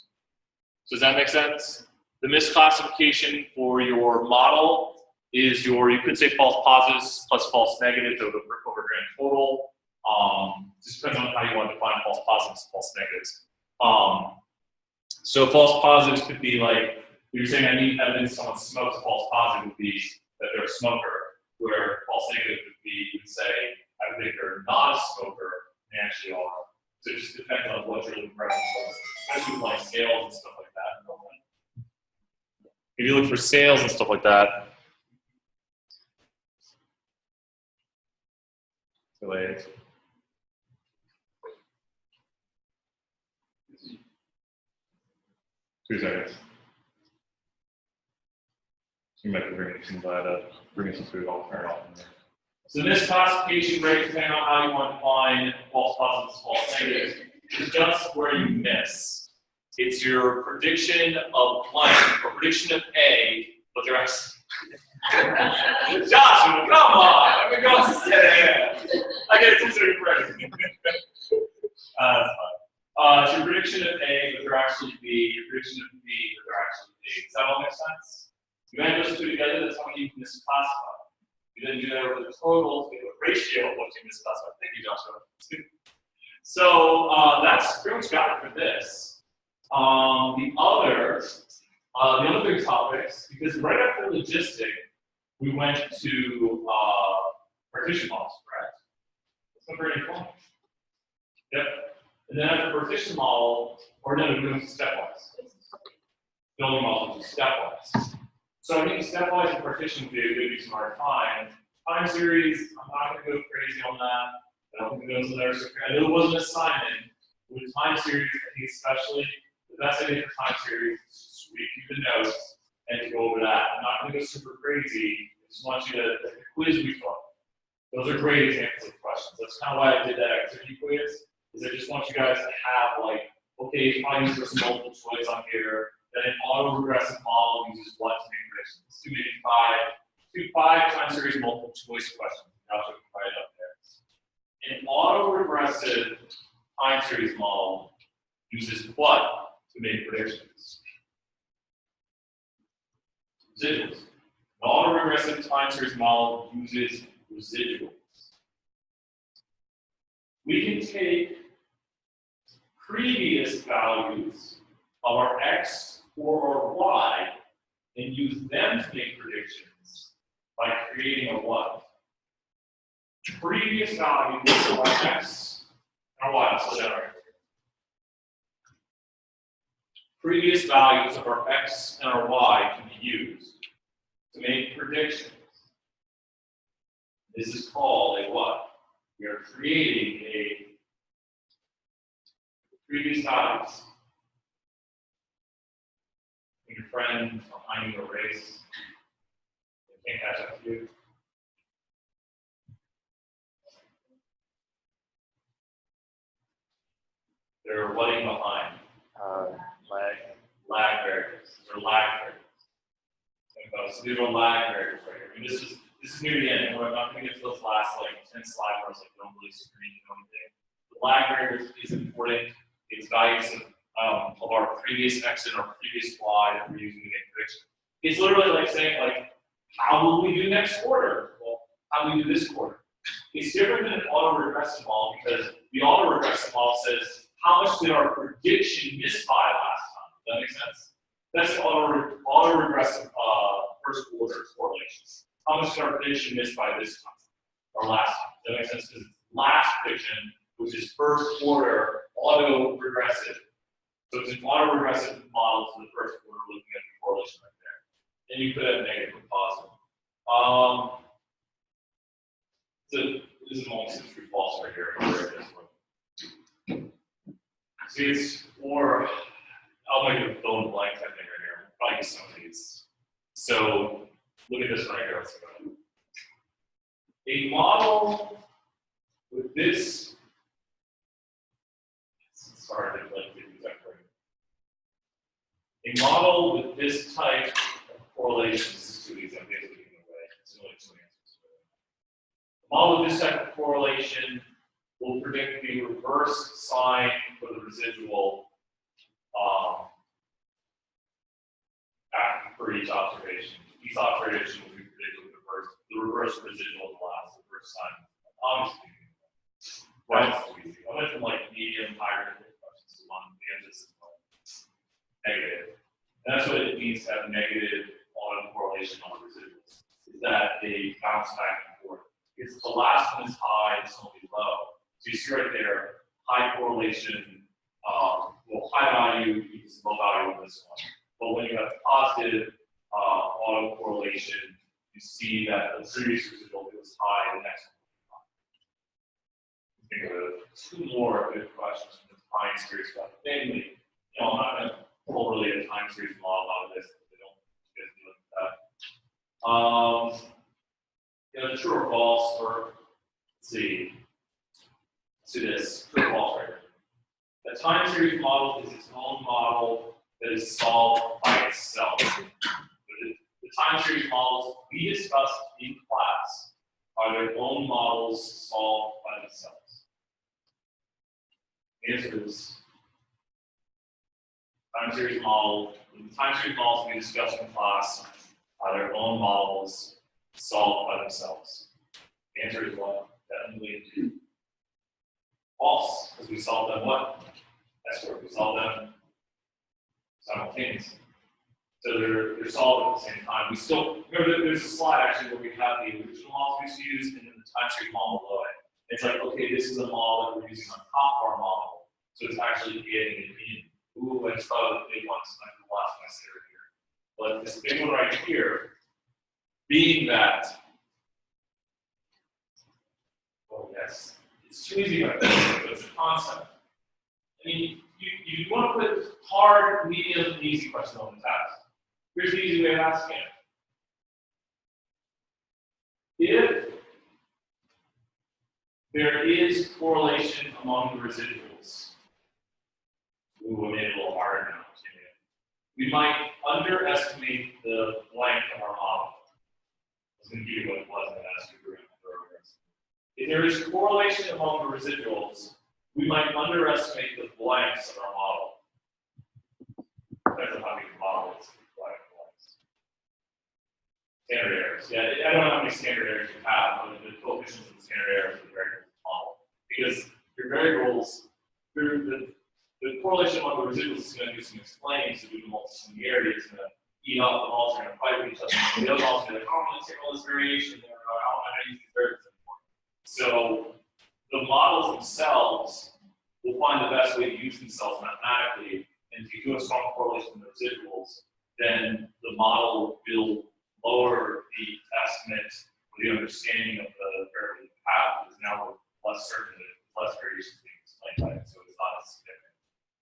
Does that make sense? The misclassification for your model is your, you could say false positives plus false negatives over grand total. Just depends on how you want to define false positives and false negatives. So false positives could be like, if you're saying I need evidence someone smokes, a false positive would be that they're a smoker, where false negative would be, you would say, I think they're not a smoker, and they actually are. So it just depends on what you're looking for, especially with like sales and stuff like that. If you look for sales and stuff like that, delayed. 2 seconds. You might be bringing some food. I'll turn it off. So this classification rate, depending on how you want to define false positives, false negatives, is just where you miss. It's your prediction of blank, or prediction of A, but the rest. Joshua, come on! I'm going to go instead. I get a 2 second break. That's fine. It's your prediction of A, but they're actually B. Your prediction of B, but they're actually B. Does that all make sense? You add those two together, that's how you can misclassify. You then do that over the totals, get a ratio of what you misclassify. Thank you, Joshua. So that's pretty much got it for this. The other big topics, because right after logistic, we went to partition models, correct? That's not very cool. Yep. And then after partition model, or no, we're doing stepwise. Building models is stepwise. So I think stepwise and partition view would be some hard time. Time series, I'm not going to go crazy on that. I don't think those are there. I know it wasn't an assignment. With time series, I think especially, the best idea for time series is to review the notes and to go over that. I'm not going to go super crazy. I just want you to, the quiz we took. Those are great examples of questions. That's kind of why I did that activity quiz, is I just want you guys to have like, okay, I use some multiple choice on here, that an auto-regressive model uses what to make predictions. Let's do maybe five time series multiple choice questions. I'll provide it up there. An auto-regressive time series model uses what to make predictions? Residuals. An auto-regressive time series model uses residuals. We can take previous values of our x or our y and use them to make predictions by creating a what? Previous values of our x and our y. So that are previous values of our x and our y can be used to make predictions. This is called a what? We are creating a previous values. Your friend behind you a race, they can't catch up to you. They're running behind. Lag variables. They're lag variables. So these are lag variables right here. I mean, this is near the end. We're not going to get to those last like 10 slides where it's like don't really screen anything. The lag variables is important. It's values of our previous x and our previous y that we're using to make predictions. It's literally like saying, like, how will we do next quarter? Well, how will we do this quarter? It's different than an auto-regressive model because the auto-regressive model says, how much did our prediction miss by last time? Does that make sense? That's the auto-regressive first order correlation. How much did our prediction miss by this time or last time? Does that make sense? Because last prediction, which is first order auto-regressive. So it's an auto-regressive model for the first order looking at the correlation right there. And you could have negative or positive. So this is almost true false right here. Where it is. See, it's or I'll make a fill in the blank type thing right here. Probably use some of these. So look at this right here. Let's go. A model with this. Sorry, I'd like to do that for you. A model with this type of correlation. This is two of these. I'm basically giving away. There's only two answers. A model with this type of correlation will predict the reverse sign for the residual for each observation. Each observation will be predicted with the reverse residual of the last, the reverse sign. Obviously, right? I went from like medium, higher questions to one, the answer is negative. And that's what it means to have negative autocorrelation on the residuals, is that they bounce back and forth. Because the last one is high, this one will be low. So you see right there, high correlation, well, high value equals low value on this one. But when you have positive autocorrelation, you see that the previous residual was high, the next one was high. Think of two more good questions from the time series stuff. Namely, I'm not going to pull really a time series model out of this, because they don't get to look at that. True or false, or let's see. Let's do this. True or false right here. A time series model is its own model that is solved by itself. The time series models we discussed in class are their own models solved by themselves. The answer is time series model. The time series models we discussed in class are their own models solved by themselves. The answer is what? Definitely false, because we solved them what? That's where we solved them simultaneously. So they're solved at the same time. We still remember there's a slide actually where we have the original models we used to use and then the time series model below it. It's like, okay, this is a model that we're using on top of our model. So it's actually getting it in. Ooh, I just thought of the big one, so I'm the last one I said right here. But this big one right here, being that, oh yes, it's too easy right there, but it's a concept. I mean, you want to put hard, medium, and easy questions on the test. Here's the easy way of asking it. If there is correlation among the residuals, ooh, I made it a little harder now. We might underestimate the length of our model. I was going to give you what it was and ask you earlier. If there is correlation among the residuals, we might underestimate the blanks of our model. Depends on how many models blanks. Standard errors. Yeah, I don't know how many standard errors you have, but the coefficients of the standard errors of the variable model. Because your variables, the correlation among the residuals is going to do some explaining, so do the multilinearity, it's going to eat up the models are going to fight with each other. The other models are going to like, oh, let's take all this variation there. I don't know how to use these variables anymore. So the models themselves will find the best way to use themselves mathematically. And if you do a strong correlation with the residuals, then the model will lower the estimate or the understanding of the variable you have, because now we're less certain that less variation is being explained by it, so it's not as significant.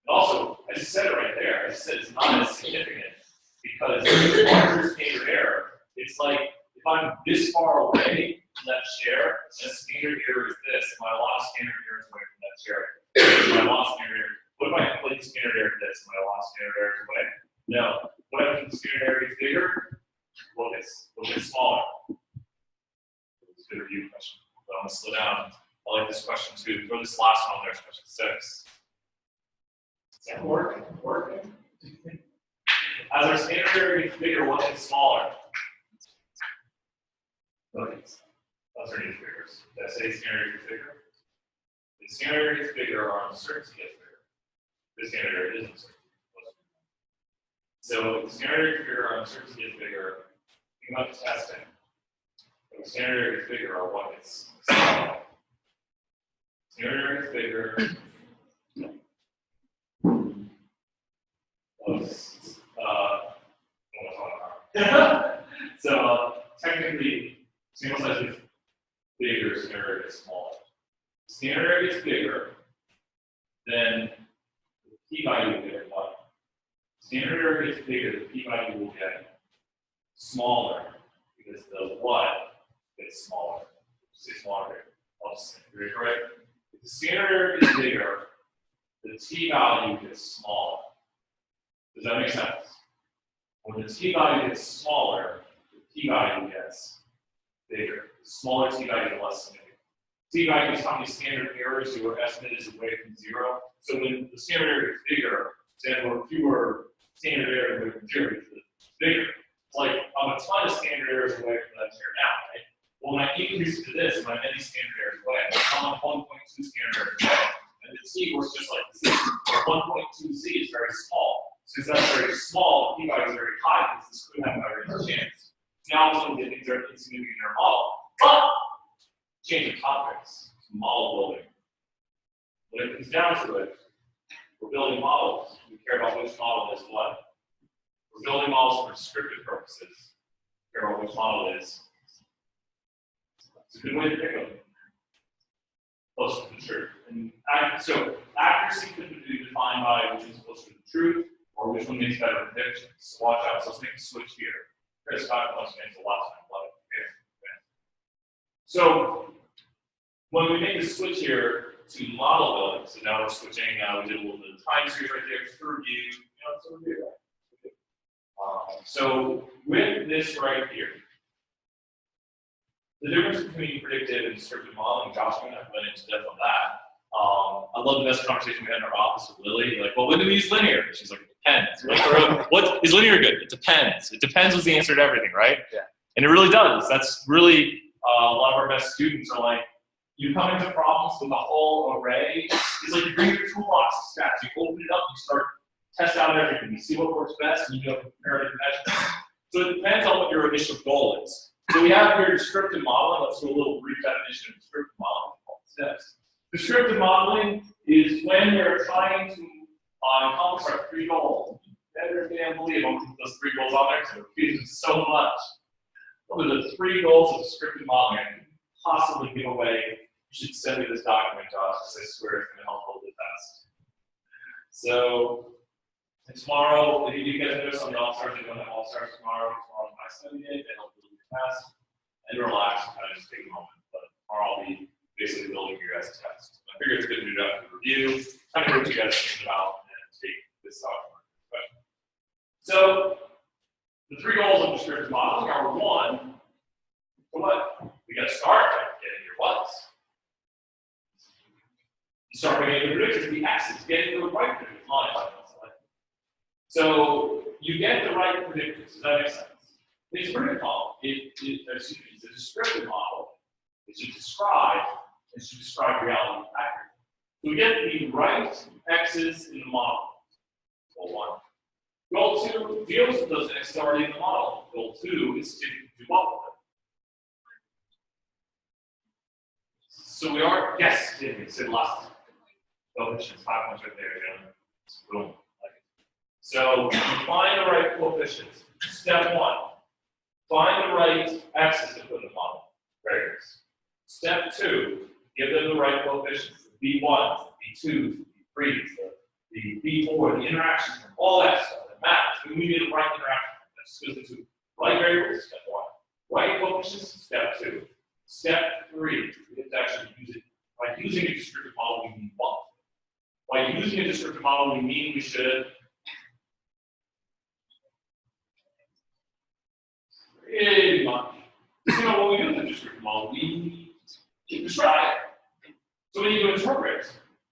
And also, I just said it right there. I just said it's not as significant because the larger standard error, it's like if I'm this far away from that share, and standard error is this, my lost standard error is away from that share. My lost standard error. What if I play the standard error to this? My lost standard error is away? No. What if the standard error is bigger? Well, it's smaller. It's a good review question. But I'm going to slow down. I like this question too. Throw this last one on there, question 6. Is that working? As our standard error gets bigger, what gets smaller? Those are new figures. Did I say standard error gets bigger? The standard error gets bigger, our uncertainty gets bigger. The standard error isn't uncertainty. So if the standard error gets bigger, our uncertainty gets bigger. Think about the testing. If the standard error gets bigger, our what gets smaller. Standard error gets bigger. So technically, sample size is bigger, standard p-value will get what? Standard error gets bigger, the p-value will get smaller because the what gets smaller. Say smaller here. I'll just say it right. If the standard error gets bigger, the t-value gets smaller. Does that make sense? When the t-value gets smaller, the p-value gets bigger. The smaller t-value, the less significant. T-value is how many standard errors your estimate is away from zero. So when the standard error is bigger, then or fewer standard errors away from zero, it's bigger. It's like I'm a ton of standard errors away from that zero now, right? Well, when I increase to this, when I'm many standard errors away, I'm on 1.2 standard errors away. And the t works just like the c. 1.2c is very small. Since that's very small, the p-value is very high because this could have a very good chance. Now some of the things are insignificant in our model. But change of topics, model building. When it comes down to it, we're building models. We care about which model is what. We're building models for descriptive purposes. We care about which model is. It's a good way to pick them. Close to the truth. And so accuracy could be defined by which is closer to the truth or which one makes better predictions. So watch out. So let's make a switch here. Chris Scott once makes a lot of time. Love it. Okay. So when we make the switch here to model building, so now we're switching. We did a little bit of time series right there just to review. It's a review, right? So with this right here, the difference between predictive and descriptive modeling, Josh went into depth on that. I love the best conversation we had in our office with Lily. Like, well, when do we use linear? She's like, it depends. Like, what is linear good? It depends. It depends was the answer to everything, right? Yeah. And it really does. That's really a lot of our best students are like, you come into problems with a whole array. It's like you bring your toolbox of stats. You open it up, you start test out everything. You see what works best, and you go comparative measurement. So it depends on what your initial goal is. So we have here descriptive modeling. Let's do a little brief definition of descriptive modeling. Steps. Descriptive modeling is when we're trying to accomplish our three goals. Better than believe I'm putting those three goals on there because we're repeating them so much. What are the three goals of descriptive modeling? I can possibly give away. You should send me this document, Josh, because I swear it's going to help hold the test. So tomorrow, if you guys notice on the All-Stars, they're going to have All-Stars tomorrow. Tomorrow's my study day. They help build your test. And relax and kind of just take a moment. But tomorrow I'll be basically building your guys' test. I figure it's good to do that for review, kind of what you guys think about and take this document. So the three goals of descriptive modeling are one, what? We got to start by getting your whats. You start by getting the predictors, the x's, getting the right predictors. So you get the right predictors. Does that make sense? It's a predictive model. It's a descriptive model. It should describe reality accurately. So we get the right x's in the model. Goal one. Goal two deals with those x's already in the model. Goal two is to do what with them. So we are, yes, Jimmy, said last coefficients, 5 points right there, gentlemen. Boom. So you find the right coefficients. Step one, find the right x's to put in the model. Variables. Step two, give them the right coefficients. The B1s, the B2s, the B3s, the B4, the interactions, all that stuff that matters. We need the right interaction. That's just the two. Right variables, step one. Right coefficients, step two. Step three, we have to actually use it. By using a descriptive model, we mean what? By using a descriptive model, we mean we should pretty much. You know, when we do the descriptive model, we describe it. So we need to interpret.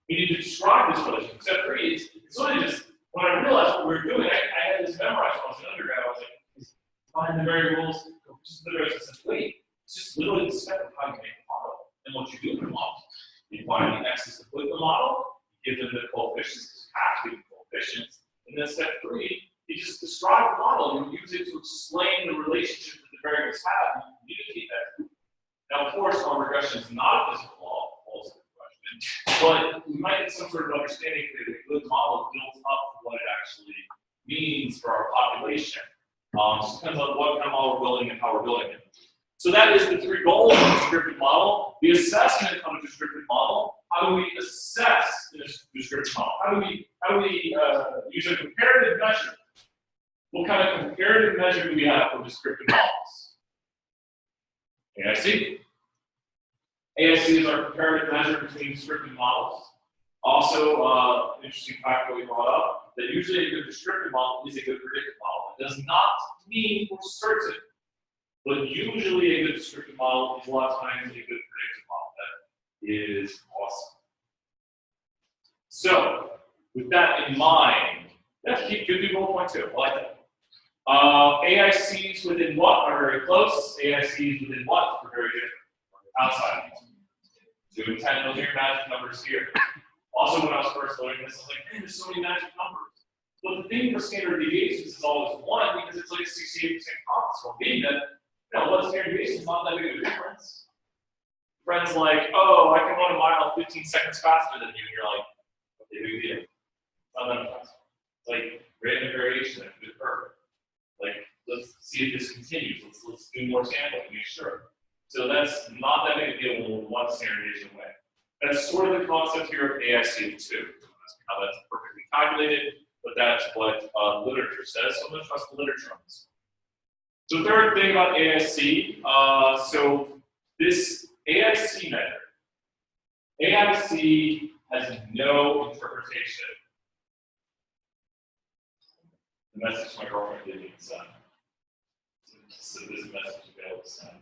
We need to describe this relationship. Step three is it's really just when I realized what we were doing, I had this memorized when I was in undergrad. I was like, find the variables, just the variables. Wait, it's just literally the step of how you make the model and what you do in the model. You find the x's to put in the model, you give them the coefficients, have to be the coefficients, and then step three, you just describe the model and use it to explain the relationship that the variables have and communicate that. Now, of course, our regression is not a physical law, also the question, but we might get some sort of understanding that a good model builds up what it actually means for our population. Just depends on what kind of model we're building and how we're building it. So that is the three goals of a descriptive model. The assessment of a descriptive model. How do we assess descriptive model. How do we use a comparative measure? What kind of comparative measure do we have for descriptive models? AIC. AIC is our comparative measure between descriptive models. Also, interesting fact that we brought up, that usually a good descriptive model is a good predictive model. It does not mean for certain, but usually a good descriptive model is a lot of times a good predictive model. That is awesome. So, with that in mind, let's keep good people 0.2. I like that. AICs within what are very close. AICs within what are very different. Outside. 2 and 10, those are your magic numbers here. Also, when I was first learning this, I was like, man, there's so many magic numbers. But the thing for standard deviations is always 1 because it's like a 68% confidence interval. Meaning that, you know, what standard deviation is not that big of a difference. Friends like, oh, I can run a mile 15 seconds faster than you. And you're like, okay, big deal. It's not that fast. It's like random variation and good curve. Like, let's see if this continues. Let's do more sampling to make sure. So that's not that big a deal when we're one standard deviation away. That's sort of the concept here of AIC of 2. That's how that's perfectly calculated, but that's what literature says, so I'm going to trust the literature on this. So the third thing about AIC, so this AIC measure, AIC has no interpretation. The message my girlfriend didn't even send. So this message failed to send.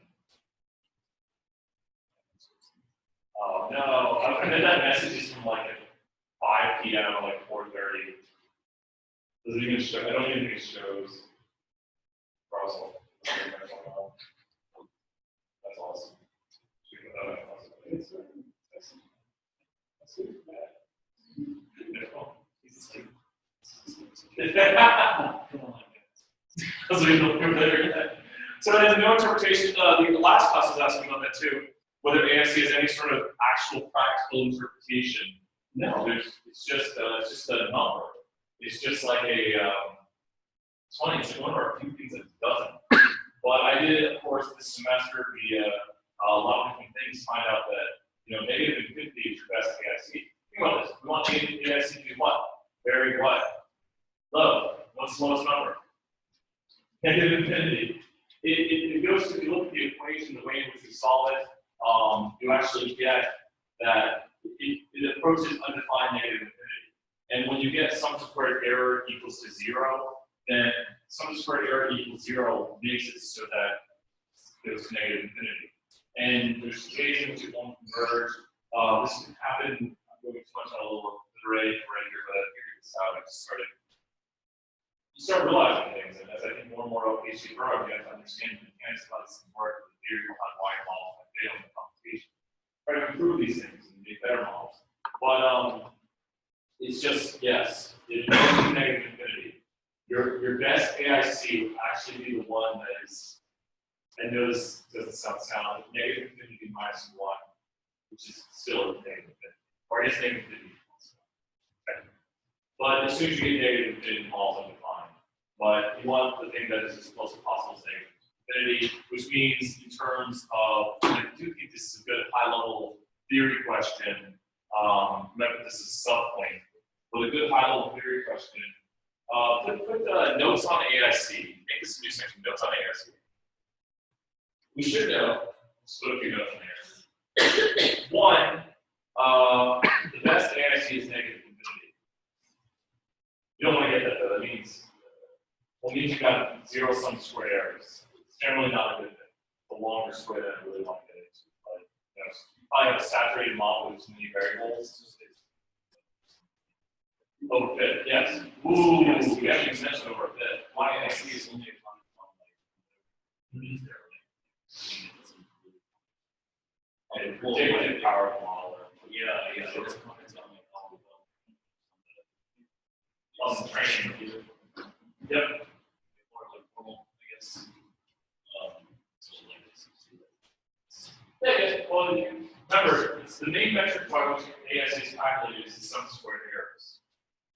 Oh no, I bet that message is from like at 5 p.m. or like 4:30. Doesn't even show, I don't even think it shows. Russell. That's awesome. So there's no interpretation. The last class was asking about that too. Whether AIC has any sort of actual practical interpretation. No, it's just a number. It's just like a, it's funny, it's like one of our few things that doesn't. But I did, of course, this semester via a lot of different things find out that, you know, negative infinity is your best AIC. Think about this. We want AIC to be what? Very what? Low. What's the lowest number? Negative infinity. It goes to, if you look at the equation, the way in which we solve it, you actually get that it approaches undefined negative infinity. And when you get sum squared error equals to 0, then sum squared error equals 0 makes it so that it goes to negative infinity. And there's cases in which it won't converge. This can happen, I'm going too much on a little array right here, but I figured this out. I just started. You start realizing things, and as I think more and more OPC grow, you have to understand the mechanics of how this can work, the theory behind why models might fail in the computation. Try to improve these things and make better models. But it's just, yes, it goes to negative infinity. Your best AIC will actually be the one that is, I know this doesn't sound negative infinity minus 1, which is still negative infinity. Or it is negative infinity. But as soon as you get negative infinity, falls undefined. But you want the thing that is as close as possible to negative infinity, which means in terms of, I do think this is a good high-level theory question. Remember, this is sub-point. But a good high-level theory question. Put notes on AIC. Make this a new section, notes on AIC. We should know, let's put a few notes in here. 1, the best AIC is negative infinity. You don't want to get that though. That means, well, it means you got 0 sum squared errors. It's generally not a good thing. The longer square than I really want to get into. But, you know, you probably have a saturated model with too many variables. Overfit, yes. Ooh, yes. We have an extension overfit. Why AIC is only a and we'll take a power model. Yeah. Awesome training. Yep. Yeah, well, remember, it's the main metric by which AIC is calculated is the sum squared errors.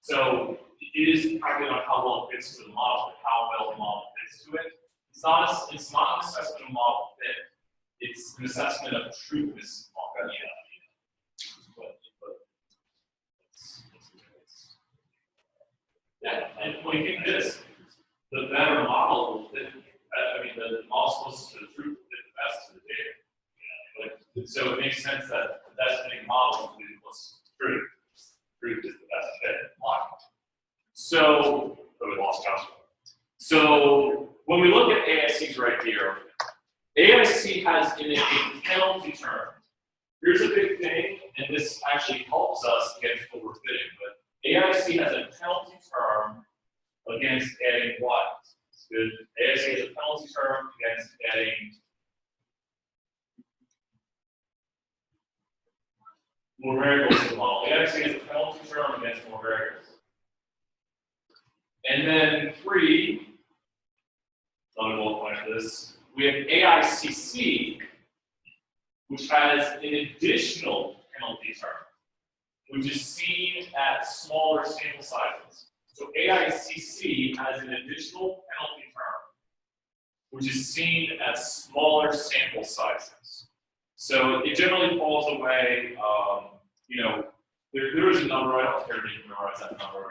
So it is calculated on how well it fits to the model, and how well the model fits to it. It's not an assessment of model fit. It's an assessment of truthness. Yeah, and when you think this, the better model will fit. I mean, the model closest to the truth will fit the best to the data. So it makes sense that the best fitting model will be the closest to truth. Truth is the best fit. So, we lost Joshua. So when we look at AICs right here, AIC has in it a penalty term. Here's a big thing, and this actually helps us against overfitting, but AIC has a penalty term against adding what? Good. AIC has a penalty term against adding more variables to the model. AIC has a penalty term against more variables. And then 3, another bullet point for this, we have AICC, which has an additional penalty term, which is seen at smaller sample sizes. So AICC has an additional penalty term, which is seen at smaller sample sizes. So it generally falls away, you know, there is a number, I don't care to memorize that number.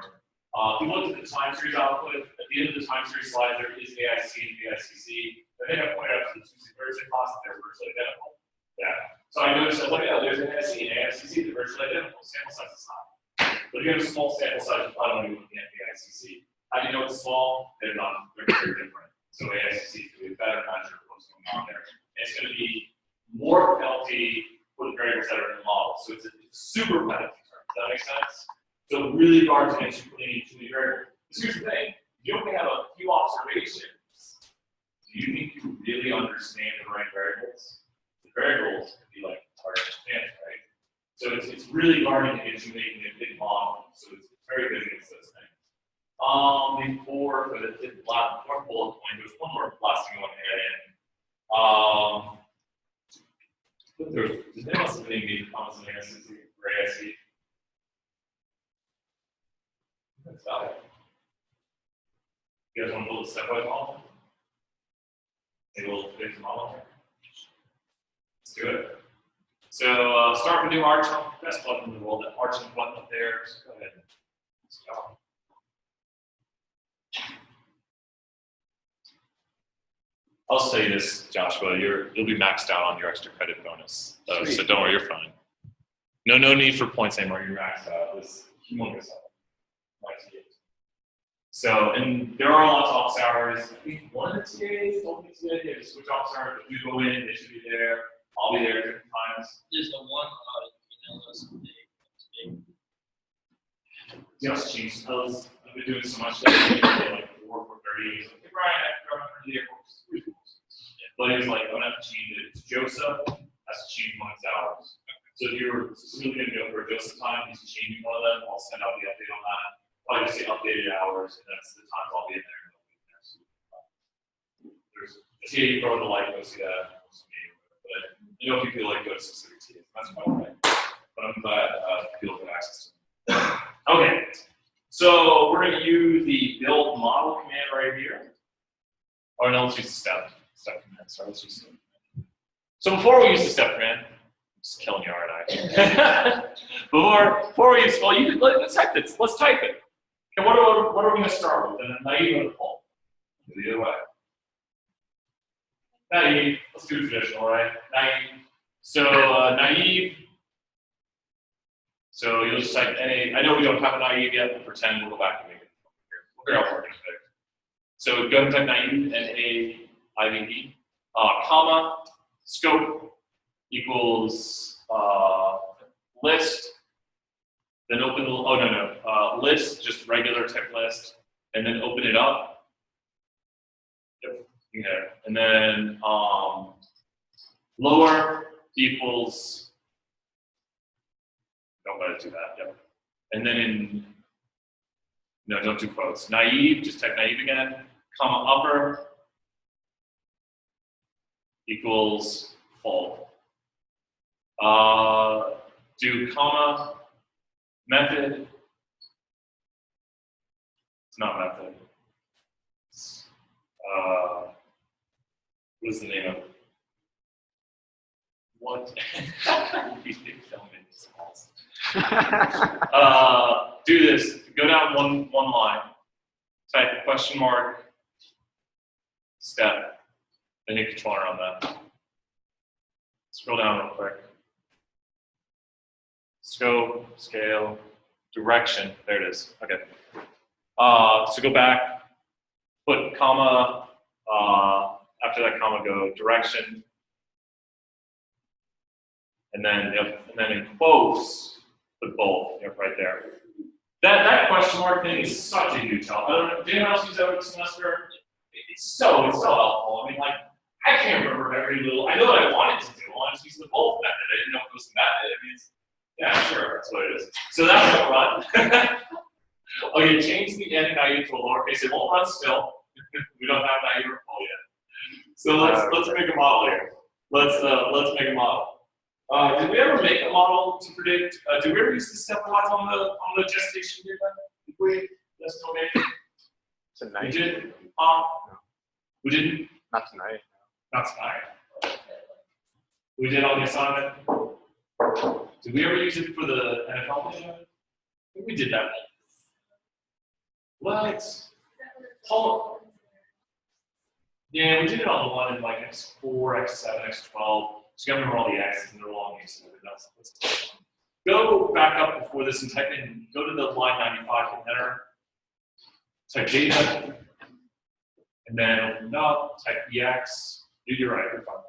If you look at the time series output, at the end of the time series slide, there is AIC and AICC. I think I pointed out to the Tuesday Thursday class that they're virtually identical. Yeah. So I noticed, I was like, yeah, there's an AIC and AICC, they're virtually identical. Sample size is high. But if you have a small sample size, you probably want to be looking at the AICC. How do you know it's small? They're not, they're very different. So AICC is going to be a better measure of what's going on there. And it's going to be more penalty for the variables that are in the model. So it's a super penalty term. Does that make sense? So really hard to answer putting in too many variables. Here's the thing, you only have a few observations. Do you think you really understand the right variables? The variables can be like hard to understand, right? So it's really guarding against you making a big model. So it's very good against those things. Before for the fourth bullet point, there's one more last thing I want to add in. Does anyone else have any major comments on AIC or AIC? That's about it. You guys want to build a stepwise model? Maybe we'll fix the model. Let's do it. So start with a new arch. Best plugin in the world. That arching button up there. So go ahead. Let's go. I'll say this, Joshua. You'll be maxed out on your extra credit bonus. So don't worry, you're fine. No need for points anymore. You're maxed out. It's humongous. So, and there are lots of office hours. I think one of the TAs told me today they have to switch office hours. If you go in, they should be there. I'll be there different times. There's the one email list today. Just changed those. I've been doing so much that like 4:30. He's like, hey, Brian, I have to run to the airport. But he was like, I'm gonna have to change it. It's Joseph has to change one of his hours. So if you're really gonna go for a Joseph time, he's changing one of them. I'll send out the update on that. Probably just say updated hours, and that's the times I'll be in there. There's a TA you throw in the light, go see that. But you know, if you feel like go to specific TAs, that's quite all right. But I'm glad people have access to it. Okay, so we're going to use the build model command right here. Oh, no, let's use the step command. Sorry, let's use it. So before we use the step command, I'm just killing you, aren't I? before we use, well, let's type this. Let's type it. Okay, what are we going to start with? A naive or a full? The other way. Naive. Let's do traditional, right? Naive. So naive. So you'll just type NA. I know we don't have a naive yet, but pretend we'll go back and make it. We'll figure out what we're going to pick. So go ahead and type naive, NAIVE, comma, scope equals list. Then open the, list, just regular type list, and then open it up. Yep, there. And then lower equals, don't let it do that, yep. And then no, don't do quotes. Naive, just type naive again, comma upper equals full. Do comma method. It's not method. What is the name of it? What? Do this. Go down one line. type question mark, step, and hit Control Enter on that. Scroll down real quick. Scope, scale, direction. There it is. Okay. So go back, put comma, after that comma go direction, and then in quotes, put both, right there. That question mark thing is such a huge help. I don't know, did anyone else use that over the semester? It's so helpful. I mean, like, I can't remember every little, I know what I wanted to do. I wanted to use the both method. I didn't know if it was the method. I mean, yeah, sure, that's what it is. So that won't run. Okay, change the end naive to a lowercase. It won't run still. We don't have naive or full yet. So let's make a model here. Let's make a model. Did we ever make a model to predict? Did we ever use the stepwise on the gestation data? Did we? Yes, no, maybe. Tonight? We did. We didn't. Not tonight. Not tonight. We did on the assignment. Did we ever use it for the NFL data? I think we did that. What? Paul. Yeah, we did it on the one in like X4, X7, X12. So you gotta remember all the X's and they're all names. Go back up before this and type in, go to the line 95, hit enter. Type data. And then open up, type EX. You're right, you're fine.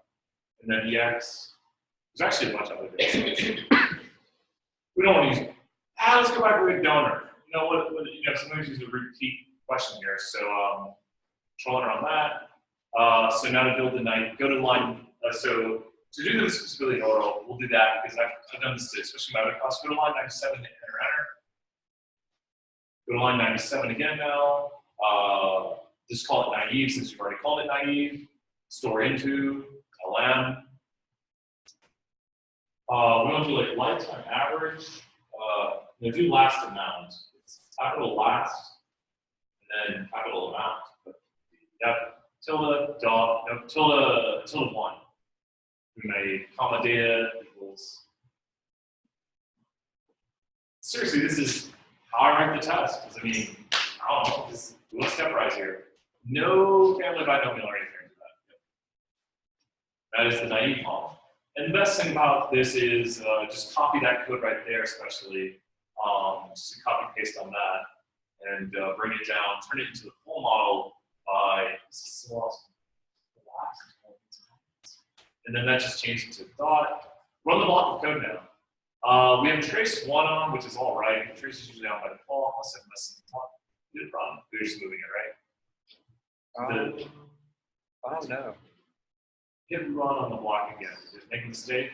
And then EX. There's actually a bunch of other things. We don't want to use, let's go back to donor. You know what, sometimes use a repeat question here. So Control Enter on that. So now to build the night, go to line, so to do this specifically in oral, we'll do that because I've done this to especially my other class. Go to line 97, hit enter. Go to line 97 again now. Just call it naive since you've already called it naive. Store into LM. We want to do like lifetime average. Do last amount. It's capital last, and then capital amount. Yep. Tilde, dot, no, tilde 1. We made comma data equals. Seriously, this is how I write the test. Because I mean, I don't know, just do a stepwise here. No family binomial or anything like that. That is the naive model. And the best thing about this is just copy that code right there, especially. Just copy paste on that and bring it down, turn it into the full model by, this is so awesome. And then that just changed it to dot. Run the block of code now. We have trace 1 on, which is all right. Trace is usually on by default, unless I'm missing one. Did it run? We're just moving it, right? Oh no. Hit run on the block again. Did it make a mistake?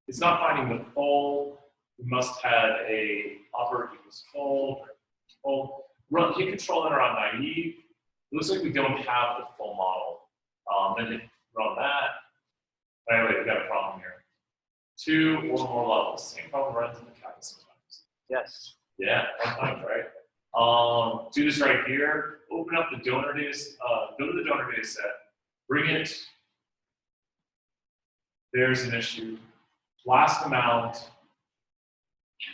It's not finding the full. We must have a upper equals full. Run, hit Control Enter on naive. It looks like we don't have the full model. Then run that. Anyway, we got a problem here. 2 or more levels. Same problem runs in the calculus sometimes. Yes. Yeah, sometimes, right? Do this right here. Open up the donor data. Go to the donor data set. Bring it. There's an issue. Last amount.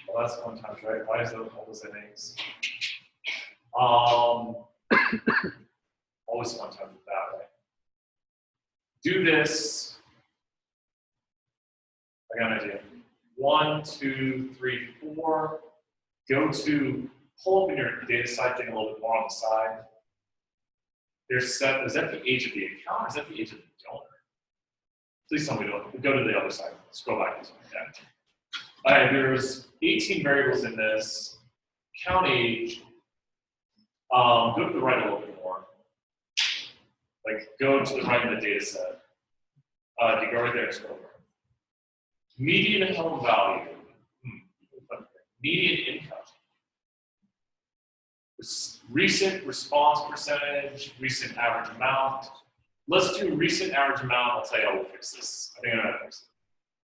Well, that's fun times, right? Why is those all those things? Always fun times with that, right? Do this. I got an idea. 1, 2, 3, 4. Go to pull up in your data side thing a little bit more on the side. There's set. Is that the age of the account or is that the age of the donor? Please tell me to go to the other side. Scroll back this way. Yeah. All right, there's 18 variables in this. Count age. Go to the right a little bit more. Like go to the right in the data set. You go right there and scroll over. Median home value. Median income. Recent response percentage. Recent average amount. Let's do recent average amount. I'll tell you how we'll fix this. I think I'm gonna fix it.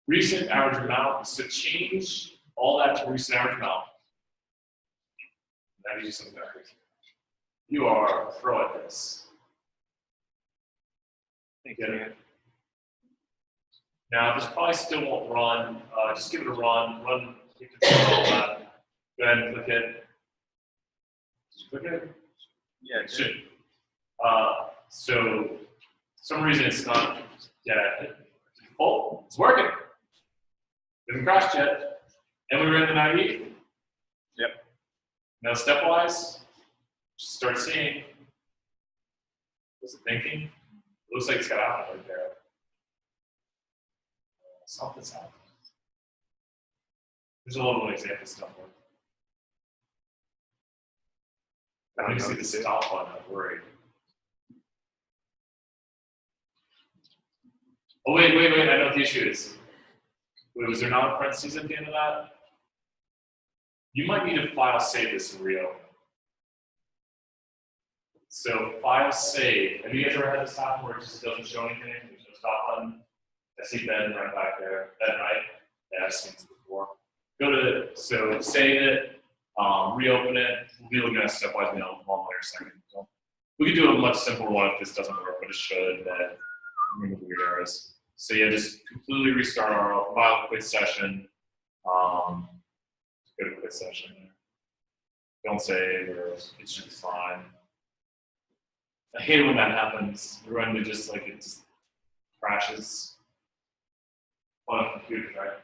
Recent average amount. So change all that to recent average amount. That gives you something better. You are a pro at this. Thank you. Now, this probably still won't run. Just give it a run. Run. You can control that. Go ahead and click it. Just click it. Yeah, It should. So, for some reason it's not dead. Oh, it's working. We haven't crashed yet. And we were in the naive. Yep. Now, stepwise, just start seeing. What's it thinking? It looks like it's got out right there. Something's happening. There's a little example stuff. I need to see the stop button. I'm worried. Oh, wait. I know what the issue is. Wait, was there not a parentheses at the end of that? You might need to file save this and reopen. So file save. Have you guys ever had this happen where it just doesn't show anything? There's no stop button. I see Ben right back there. Ben, right? Yeah, I've seen this before. Go to so save it, reopen it. We'll be looking at stepwise in a moment in a second. So we could do a much simpler one if this doesn't work, but it should. Then remove the weird errors. So yeah, just completely restart our file quit session. Go to quit session. Don't save, or it should be fine. I hate it when that happens. We run into just like it just crashes on computers, right?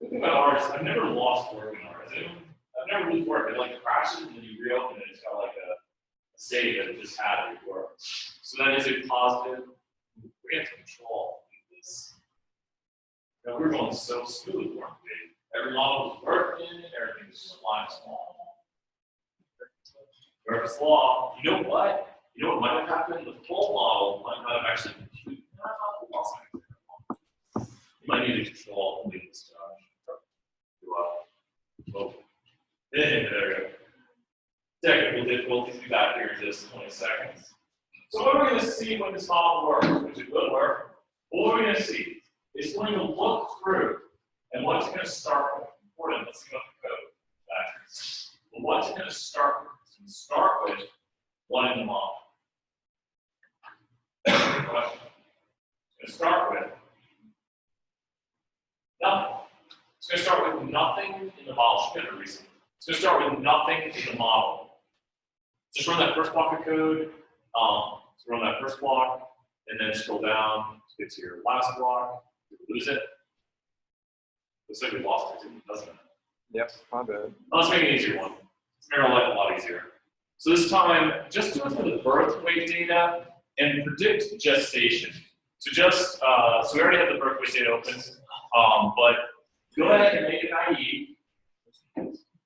The thing about ours, I've never lost work in ours. I've never lose work. It like crashes and then you reopen it. It's got like a save that it just had it work. So that is a positive. We have to control this. You know, we're going so smooth, weren't we? Every model was working, everything was just flying small. Murphy's Law. You know what? You know what might have happened? The full model might not have actually computed. You might need to control the stuff. There we go. Technical difficulties. Be back here in just 20 seconds. So what are we going to see when this model works, which it will work? What we're going to see is going to look through, and what's going to start with. Important. Let's see what the code factors. But what's going to start with? It's going to start with one in the model. Good question. It's going to start with nothing. It's going to start with nothing in the model. Should be a reason. It's going to start with nothing in the model. Just run that first block of code. Run that first block, and then scroll down to get to your last block. Did we lose it? Looks like we lost it, doesn't it? Yep, my bad. Let's make an easier one. Let's make our life a lot easier. So this time, just do it for the birth weight data and predict gestation. So just, so we already have the birth weight data open, but go ahead and make it naive.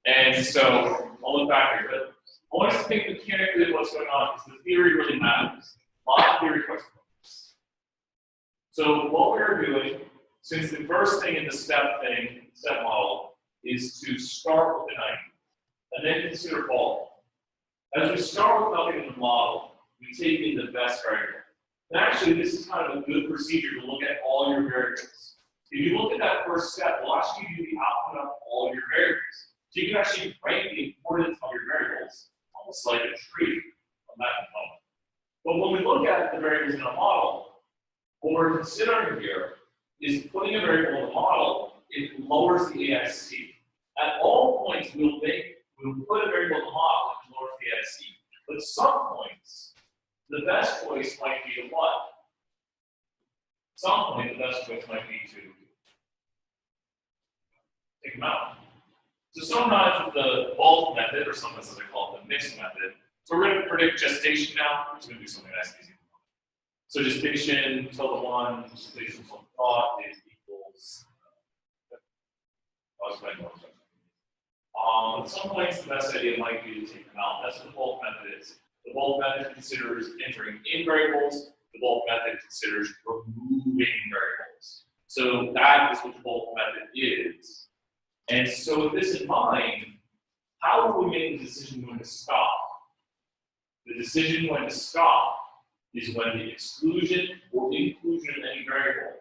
And so I'll look back here, but I want us to think mechanically what's going on, because the theory really matters. A lot of theory questions. So what we're doing, since the first thing in the step model, is to start with the 90, and then consider bulk. As we start with nothing in the model, we take in the best variable. And actually, this is kind of a good procedure to look at all your variables. If you look at that first step, we'll actually give you the output of all your variables. So you can actually rank the importance of your variables, almost like a tree on that component. But when we look at the variables in a model, what we're considering here is putting a variable in the model, it lowers the AIC. At all points, we'll put a variable in the model and lower the AIC. But at some points, the best choice might be to what? At some point, the best choice might be to take them out. So sometimes with the bulk method, or sometimes as I call it, the mixed method, so we're going to predict gestation now. We're just going to do something nice and easy. So gestation tilde 1, gestation tilde thought is equals. I'll explain more. At some points, the best idea might be to take them out. That's what the bulk method is. The bulk method considers entering in variables. The bulk method considers removing variables. So that is what the bulk method is. And so with this in mind, how will we make the decision when to stop? The decision when to stop is when the exclusion or inclusion of any variable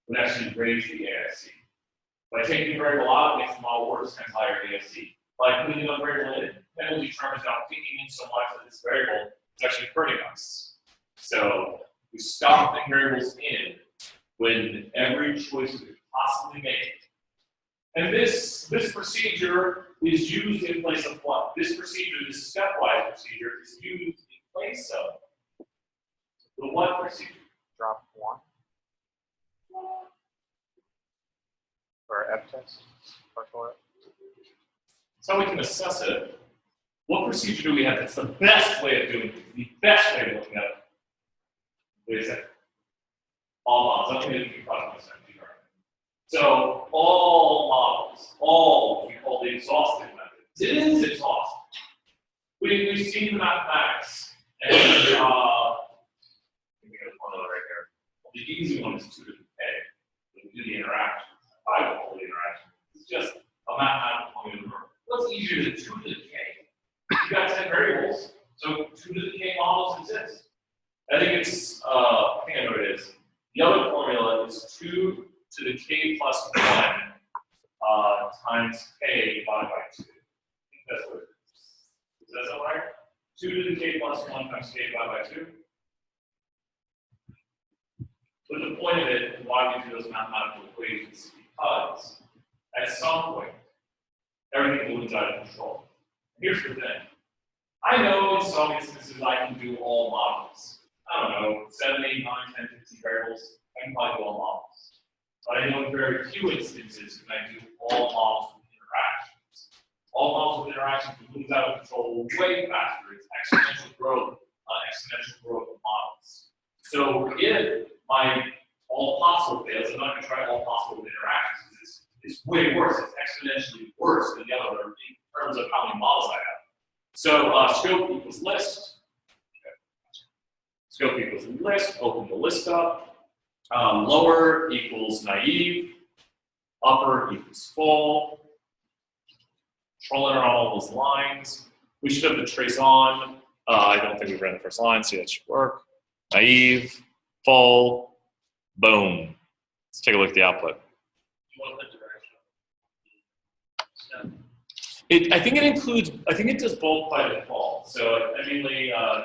would actually raise the AIC. By taking a variable out, it makes the model worse, hence higher AIC. By putting a variable in, penalty term is not thinking in so much that this variable is actually hurting us. So we stop putting variables in when every choice we could possibly make And this procedure is used in place of what? This procedure, this stepwise procedure, is used in place of the what procedure? Drop one. Or F test. Partial F. That's how we can assess it. What procedure do we have that's the best way of doing it? The best way of looking at it. Wait a second. All models. I'm going to do product design. So all models, all what we call the exhaustive method. It is exhaustive. We've seen the mathematics, and let me get one other right here. Well, the easy one is 2 to the k. We do the interaction. I will call the interaction. It's just a mathematical formula. What's easier than 2 to the k? You got 10 variables, so 2 to the k models exist. I think it's I think I know what it is. The other formula is 2 to the k plus 1 times k divided by 2. I think that's what it is. Does that sound right? 2 to the k plus 1 times k divided by 2. But the point of it, why we do those mathematical equations, because at some point, everything will be out of control. Here's the thing. I know in some instances I can do all models. I don't know, 7, 8, 9, 10, 15 variables. I can probably do all models. But I know in very few instances can I do all models with interactions. All models with interactions can move out of control way faster. It's exponential growth of models. So if my all possible fails, I'm not going to try all possible with interactions. It's way worse. It's exponentially worse than the other in terms of how many models I have. So scope equals list. Scope equals list. Open the list up. Lower equals naive. Upper equals full. Control enter on all those lines. We should have the trace on. I don't think we've ran the first line, so that should work. Naive, full, boom. Let's take a look at the output. I think it does bulk by default. So, I mean,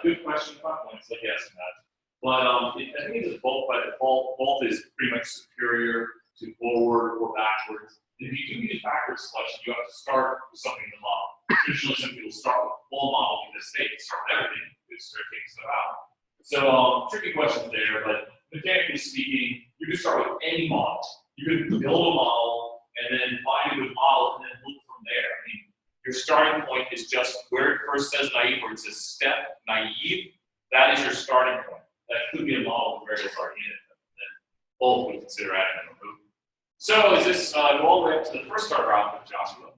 good question, 5 points, like yes and that. But I think it does bulk by default. Bulk is pretty much superior to forward or backwards. If you do use backwards selection, you have to start with something in the model. Traditionally, some people start with a full model because they start with everything, they start taking stuff out. So, tricky questions there, but mechanically speaking, you can start with any model. You can build a model and then find a good model and then look from there. I mean, your starting point is just where it first says naive, where it says step naive. That is your starting point. That could be a model with variables already in it. And both would consider adding and removing. So is this go all the way up to the first starter output, Joshua?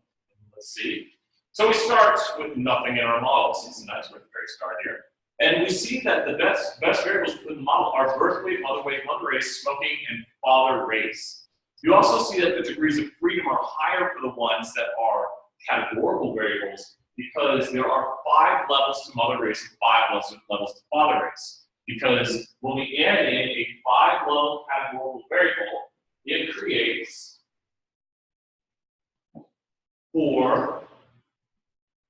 Let's see. So we start with nothing in our model. Since it's nice, we're at the very start here. And we see that the best variables in the model are birth weight, mother race, smoking, and father race. You also see that the degrees of freedom are higher for the ones that are categorical variables because there are 5 levels to mother race and 5 levels to father race. Because when we add in a 5-level categorical variable, it creates 4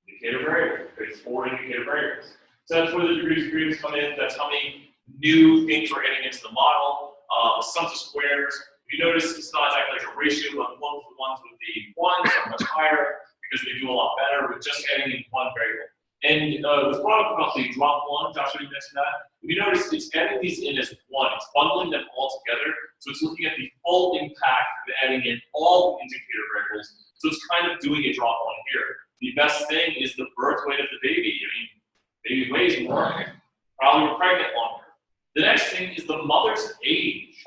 indicator variables. It creates 4 indicator variables. So that's where the degrees of freedom come in. That's how many new things we're adding into the model. Sums of squares. If you notice, it's not exactly like a ratio, but 1 for the ones with the 1s are much higher because they do a lot better with just adding in 1 variable. And it was brought up about the drop 1, Joshua, you mentioned that. If you notice, it's adding these in as 1. It's bundling them all together. So it's looking at the full impact of adding in all the indicator variables. So it's kind of doing a drop 1 here. The best thing is the birth weight of the baby. I mean, baby weighs more. Probably we're pregnant longer. The next thing is the mother's age.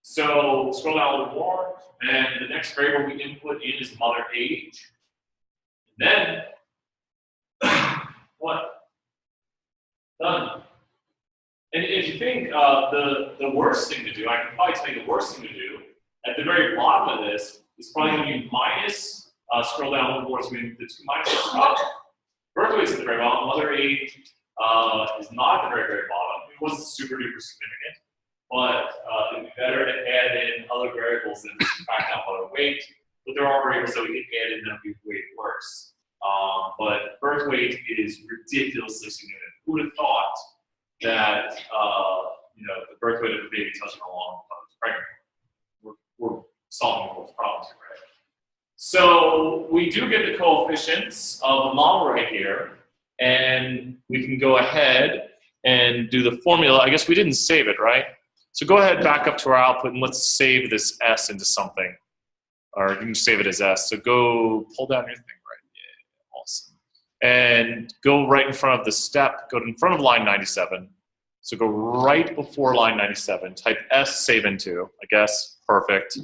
So scroll down a little more, and the next variable we input in is mother age. And then, what? Done. And if you think the worst thing to do, I can probably tell you the worst thing to do, at the very bottom of this is probably going to be minus, scroll down a little more, so we the 2 minuses up. Birth weight's at the very bottom. Mother age is not at the very, very bottom. It wasn't super duper significant, but it'd be better to add in other variables than subtract out mother weight. But there are variables that we can add in that would be way worse. But birth weight is ridiculously significant. Who would have thought that the birth weight of a baby touching a long time is pregnant? We're solving all those problems here, right? So we do get the coefficients of the model right here, and we can go ahead and do the formula. I guess we didn't save it, right? So go ahead, back up to our output, and let's save this S into something. Or you can save it as S. So go pull down your thing, right? Yeah, awesome. And go right in front of the step, go in front of line 97. So go right before line 97, type S, save into, I guess, perfect.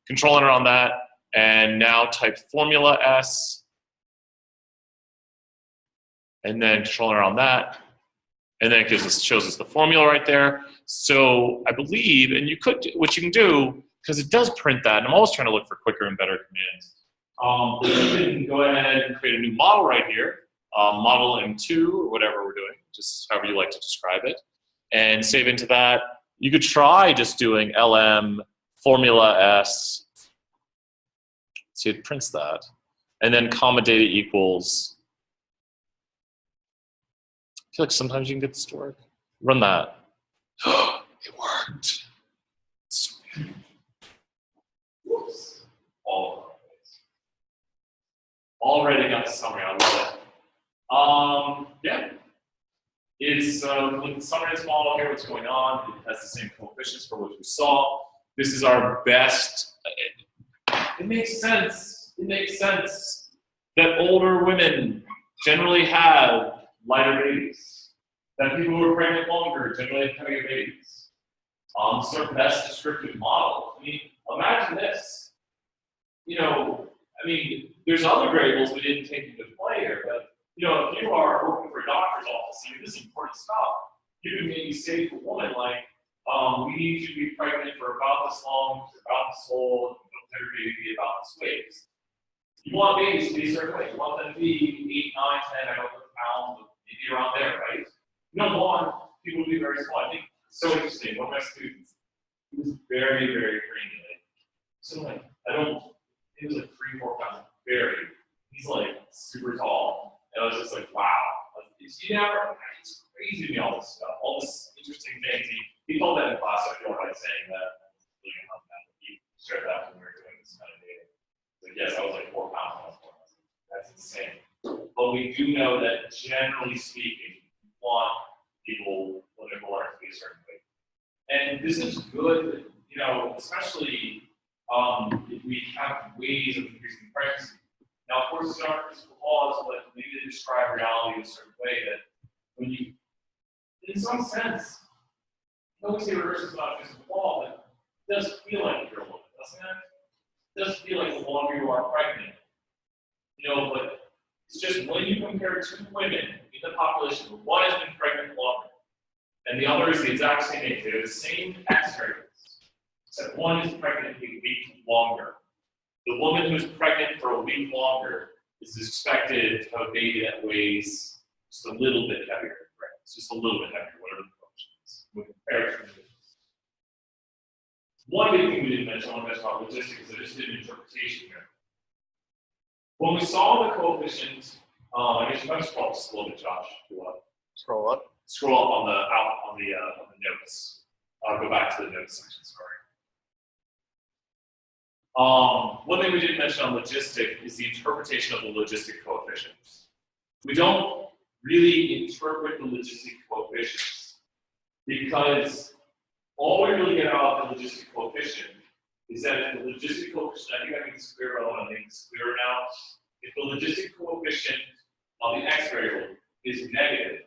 Control enter on that, and now type formula S, and then control enter on that, and then it shows us the formula right there. So I believe, and you could, what you can do, because it does print that, and I'm always trying to look for quicker and better commands. You can go ahead and create a new model right here, model M2 or whatever we're doing, just however you like to describe it, and save into that. You could try just doing LM formula S. See, it prints that, and then comma data equals. I feel like sometimes you can get this to work. Run that. It worked. Whoops. All over the place. Already got the summary. I love it. Yeah. It's with the summary of this model here, what's going on. It has the same coefficients for what we saw. This is our best. It makes sense. It makes sense that older women generally have lighter babies. That people who are pregnant longer generally have heavier babies. It's our best descriptive model. I mean, imagine this. You know, I mean, there's other variables we didn't take into play here, but you know, if you are working for a doctor's office, I mean, this is important stuff. You can maybe say to a woman, like, we need you to be pregnant for about this long, about this old, and your baby be about this weight. You want babies to be a certain way. You want them to be 8, 9, 10, I don't know, pounds, maybe around there, right? You don't want people to be very small. I think it's so interesting. One of my students, he was very, very cranially. So like, it was like 3, 4 pounds, very. He's like super tall. And I was just like, wow. Like, you never, it's crazy to me, all this stuff, all this interesting things. He told that in class, I feel like saying that. He shared that when we were doing this kind of data. Like, yes, I was like 4 pounds. That's insane. But we do know that generally speaking, we want people when they're born to be a certain weight. And this is good, you know, especially if we have ways of increasing pregnancy. Now, of course, there are physical laws, but maybe they describe reality in a certain way that when you, in some sense, I always say reverse is not a physical law, but it does feel like you're a woman, doesn't it? It does feel like the longer you are pregnant, you know, but it's just when you compare 2 women in the population, one has been pregnant longer, and the other is the exact same age. They have the same X variables, except one is pregnant a week longer. The woman who's pregnant for a week longer is expected to have a baby that weighs just a little bit heavier, right? It's just a little bit heavier, whatever the function is. When compared to one big thing we didn't mention, I want to mention about logistics, is I just did an interpretation here. When we saw the coefficient, I guess you might scroll up just a little bit, Josh. Scroll up. Scroll up on the notes. I'll go back to the notes section. Sorry. One thing we didn't mention on logistic is the interpretation of the logistic coefficients. We don't really interpret the logistic coefficients because all we really get out of the logistic coefficient is that if the logistic coefficient, I think I make this clear, but I want to make this clearer now. If the logistic coefficient of the X variable is negative,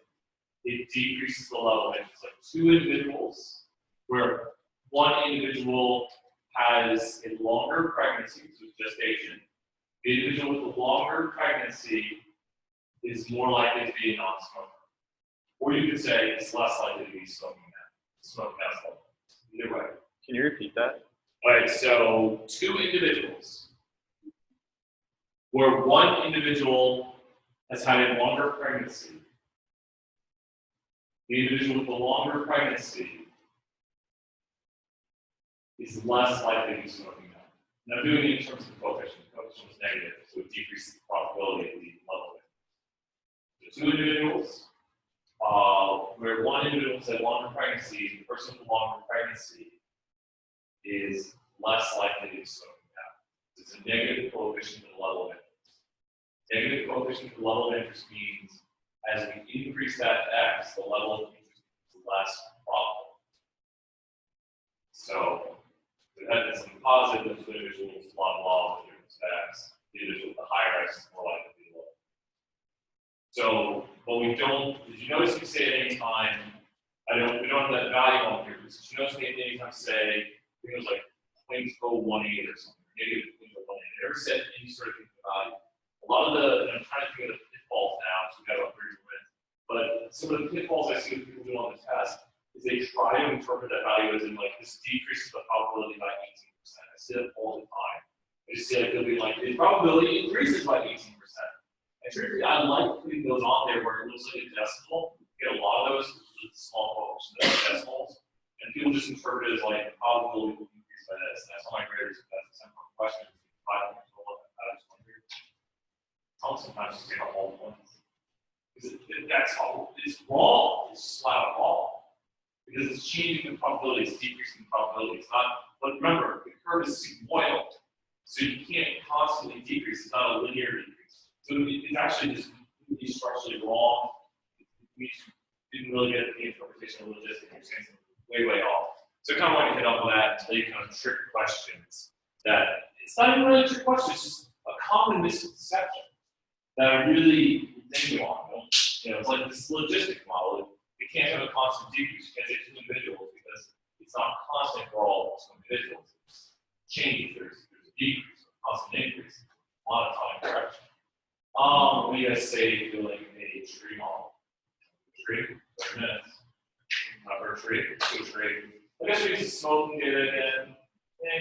it decreases the level. And it's like 2 individuals where one individual has a longer pregnancy, so gestation. The individual with the longer pregnancy is more likely to be a non-smoker. Or you could say it's less likely to be smoking alcohol. Either way. Can you repeat that? All right, so 2 individuals where one individual has had a longer pregnancy. The individual with the longer pregnancy is less likely to be smoking now. And I'm doing it in terms of the coefficient. The coefficient is negative, so it decreases the probability of the level. So 2 individuals, where one individual has a longer pregnancy, the person with the longer pregnancy is less likely to be smoking now. is a negative coefficient to the level of interest. Negative coefficient to the level of interest means as we increase that x, the level of interest is less profitable. So if it had some positive, those individuals, blah, blah, with different x, the individual with the higher x is more likely to be low. So, but we don't, did you notice we say at any time, we don't have that value on here, because you notice we at any time say, I think it was like 0.018 or something, maybe 0.018. I never said any sort of value. A lot of the, and I'm trying to think of the pitfalls now, so we got about 30 minutes, but some of the pitfalls I see with people do on the test is they try to interpret that value as in like, this decreases the probability by 18%. I see that all the time. I just see like, they'll be like, the probability increases by 18%. And truthfully, I like putting those on there where it looks like a decimal. You get a lot of those small coefficients, decimals, and people just interpret it as like probability will increase by this. And that's all my graders. That's a simple question. Sometimes just take a whole point. That's all. It's wrong. It's flat wrong. Because it's changing the probability, it's decreasing the probability. It's not, but remember, the curve is sigmoidal. So you can't constantly decrease. It's not a linear decrease. So it's actually just structurally wrong. We didn't really get the interpretation of logistics. You're saying something way off. So I kind of want to hit on that until you kind of trick questions. That it's not even really a trick question, it's just a common misconception that I really think on. You know, it's like this logistic model. It can't have a constant decrease. You can't say two individuals because it's not constant for all two individuals. It's change. There's a decrease, a constant increase, monotonic correction. What do you guys say doing a tree model? Tree, 30 minutes. Not for a tree, to a tree. I guess we use the smoking data again. And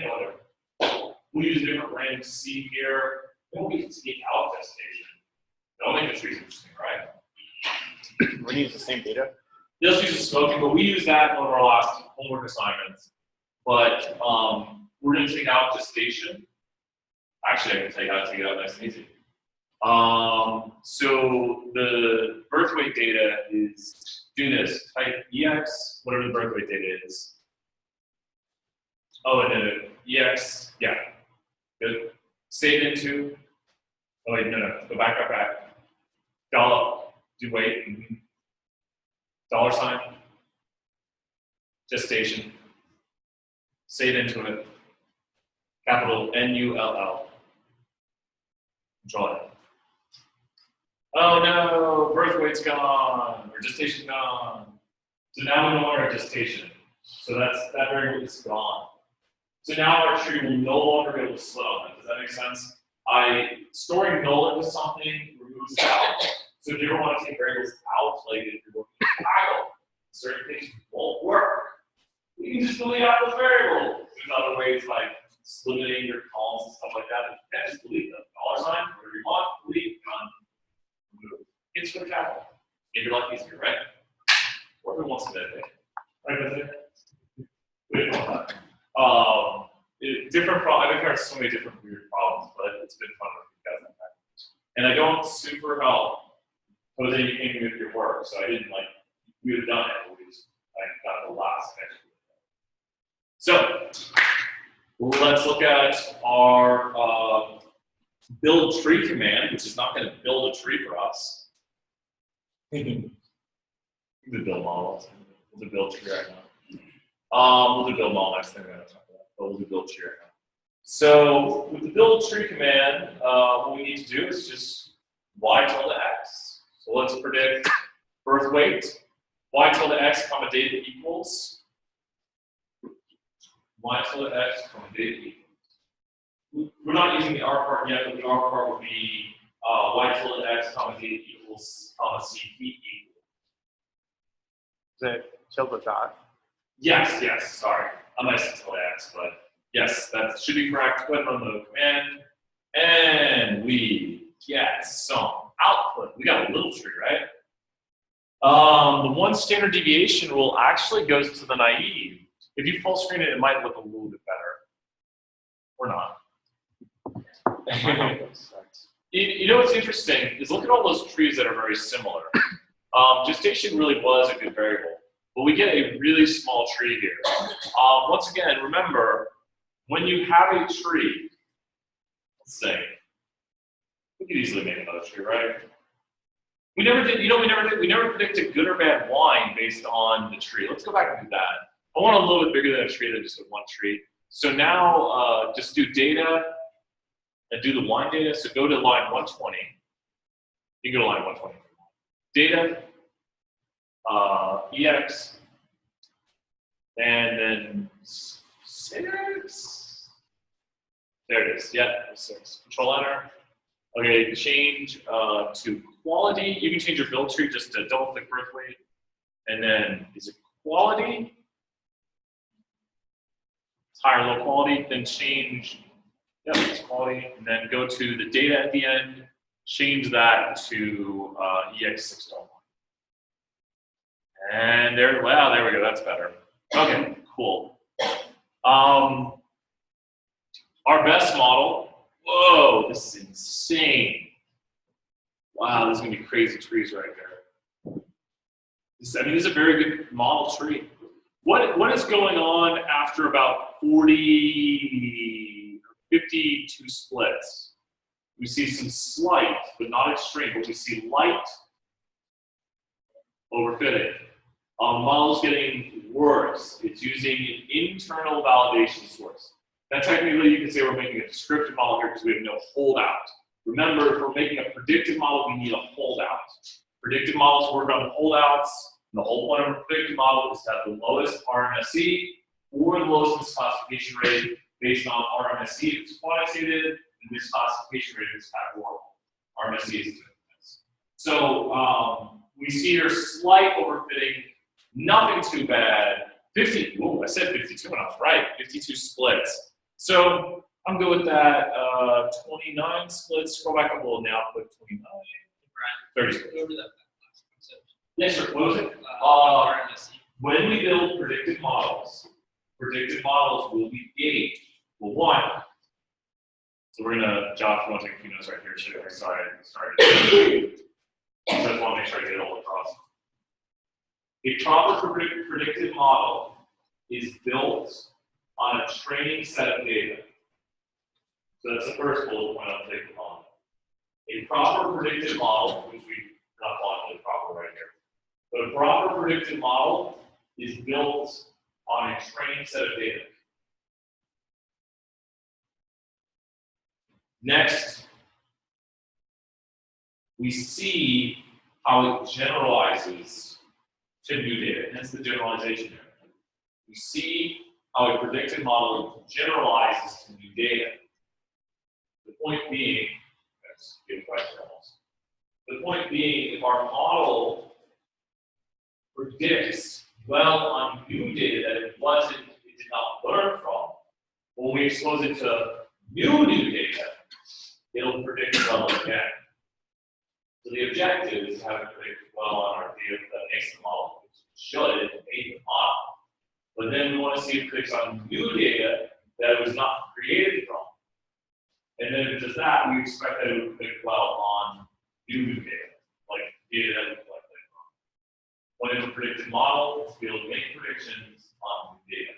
whatever. We use a different random seed here. Then we can take out gestation. That'll make the trees interesting, right? We use the same data. Just use the smoking, but we use that on our last homework assignments. But we're going to take out gestation. Actually, I can take it out nice and easy. So the birth weight data is, do this, type EX, whatever the birth weight data is. Oh, and then EX, yeah, good. Save into, oh wait, no, go back. Dollar, do weight, dollar sign, gestation, save into it, capital NULL, control it. Oh no, birth weight's gone, or gestation's gone. So now we no longer have gestation. So that variable is gone. So now our tree will no longer be able to split on that. Does that make sense? Storing null into something removes it out. So if you ever want to take variables out, like if you're working with Kaggle, certain things won't work. You can just delete out those variables. There's other ways like limiting your columns and stuff like that. You can't just delete them. $, whatever you want, delete, done, remove. It's for Kaggle. Make your life easier, right? Or if it wants to meditate. Right, Vincent? Wait for that. Different problems. I've encountered so many different weird problems, but it's been fun with you guys. And I don't super help. Jose, you came with your work, so I didn't like, we would have done it, but I got the last extra. So, let's look at our build tree command, which is not going to build a tree for us. The build model. We'll do build tree right now. We'll do build model next thing we're going to talk about, but we'll do build tree right now. So, with the build tree command, what we need to do is just y tilde x. So let's predict birth weight. Y tilde x comma data equals. Y tilde x comma data equals. We're not using the R part yet, but the R part would be y tilde x comma data equals comma CP equals. Is it tilde dot? Yes, sorry. I might say tilde x, but yes, that should be correct. Go ahead and run the command. And we get some output. We got a little tree, right? The one standard deviation rule actually goes to the naive. If you full screen it, it might look a little bit better. Or not. You know what's interesting is look at all those trees that are very similar. Gestation really was a good variable, but we get a really small tree here. Once again, remember, when you have a tree, Let's say we could easily make another tree, right? We never did. You know, we never predicted good or bad wine based on the tree. Let's go back and do that. I want a little bit bigger than a tree than just a one tree. So now just do data and do the wine data. So go to line 120. You can go to line 120. Data, EX, and then 6. There it is. Yeah, 6. Control Enter. Okay, change to quality. You can change your build tree just to double click birth weight. And then is it quality? It's higher or low quality. Then change, yep, it's quality. And then go to the data at the end. Change that to EX6.1. And there, wow, there we go. That's better. Okay, cool. Our best model. Whoa, this is insane. Wow, this is gonna be crazy trees right there. This, I mean, this is a very good model tree. What is going on after about 40, 52 splits? We see some slight, but not extreme, but we see light overfitting. Model's getting worse. It's using an internal validation source. Now, technically, you can say we're making a descriptive model here because we have no holdout. Remember, if we're making a predictive model, we need a holdout. Predictive models work on holdouts. And the whole point of a predictive model is to have the lowest RMSE or the lowest misclassification rate based on RMSE if it's quantitative, and misclassification rate if it's categorical. RMSE is different. So we see here slight overfitting, nothing too bad. 50, oh, I said 52 and I was right, 52 splits. So I'm good with that. 29 splits, scroll back up a little now, put 29, 30 splits. Go over that last concept. Yes, sir, what was it? RMSE. When we build predictive models will be gauged. Well, one, so we're gonna, Josh, you want to take a few notes right here too. Sorry. So I just want to make sure I get it all across. A proper predictive model is built on a training set of data. So that's the first bullet point I'll take on. A proper predictive model, which we're not calling it proper right here, but a proper predictive model is built on a training set of data. Next, we see how it generalizes to new data, hence the generalization here. We see how a predictive model generalizes to new data. The point being, that's a good question almost. The point being, if our model predicts well on new data that it did not learn from, when we expose it to new data, it'll predict well again. So the objective is to have it predict well on our data that makes the model, which should make the model. But then we want to see if it predicts on new data that it was not created from. And then if it does that, we expect that it would predict well on new data, like data that we collected from. When it's a predictive model, it's be able to make predictions on new data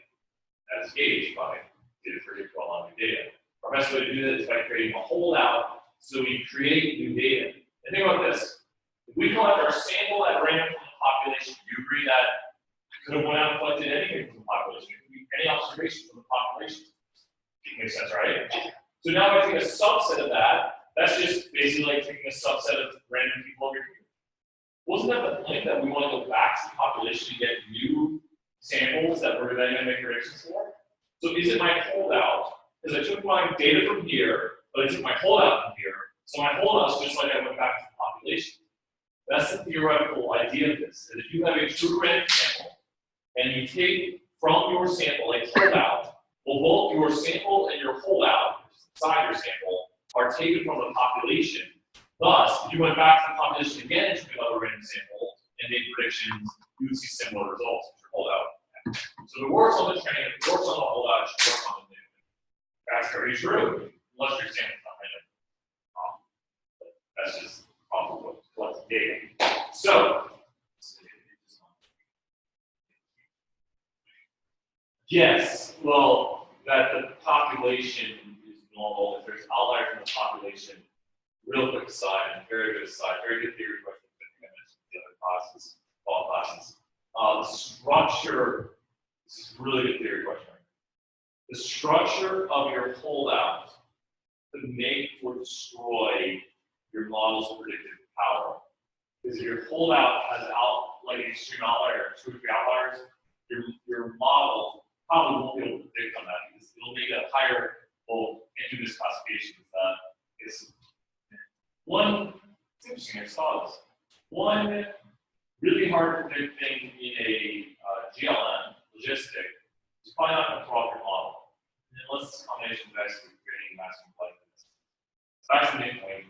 as gauged by did it predict well on new data. Our best way to do that is by creating a holdout so we create new data. And think about this. If we collect our sample at random from the population, do you agree that we could have went out and collected anything from the population? It could be any observation from the population. Makes sense, right? So now if I take a subset of that, that's just basically like taking a subset of random people over here. Wasn't that the point that we want to go back to the population to get new samples that we're then going to make predictions for? So is it my holdout? Because I took my data from here, but I took my holdout from here. So my holdout is just like I went back to the population. That's the theoretical idea of this. That if you have a true random sample, and you take from your sample a holdout, well, both your sample and your holdout, inside your sample, are taken from the population. Thus, if you went back to the population again and took another random sample and made predictions, you would see similar results with your holdout. So if it works on the training, if it works on the holdout, it should work on the new. That's very true, unless your sample's not random. That's just probably what collects data. So, yes, well, that the population is normal. If there's outliers in the population. Real quick aside, very good aside, very good theory question. I think I mentioned in the other classes, all classes. The structure, this is a really good theory question. The structure of your holdout to make or destroy your model's predictive power. Because if your holdout has like an extreme outlier, 2 or 3 outliers, your model probably won't be able to predict on that because it'll make a higher, well, can't do this classification. It's interesting, I saw this. One really hard to predict thing in a GLM, logistic, is probably not going to throw off your model. Unless it's a combination of X with creating maximum likelihood. So that's the main point.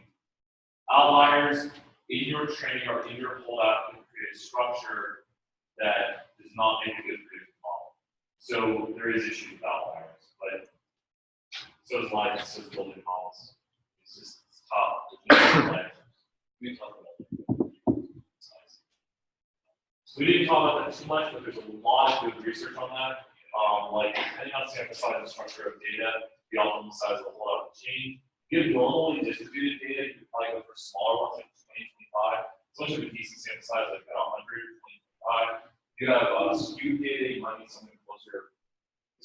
Outliers in your training or in your holdout can create a structure that does not make a good predictive model. So there is issues with outliers, but so is life, so is building models. It's tough to keep life. We talk about that. So we didn't talk about that too much, but there's a lot of good research on that. Like depending on sample size and structure of data, the optimal size of the holdout will change. If you have normally distributed data, you could probably go for smaller ones like 20, 25. So once you have a decent sample size like 100, 25, if you have skewed data, you might need something closer,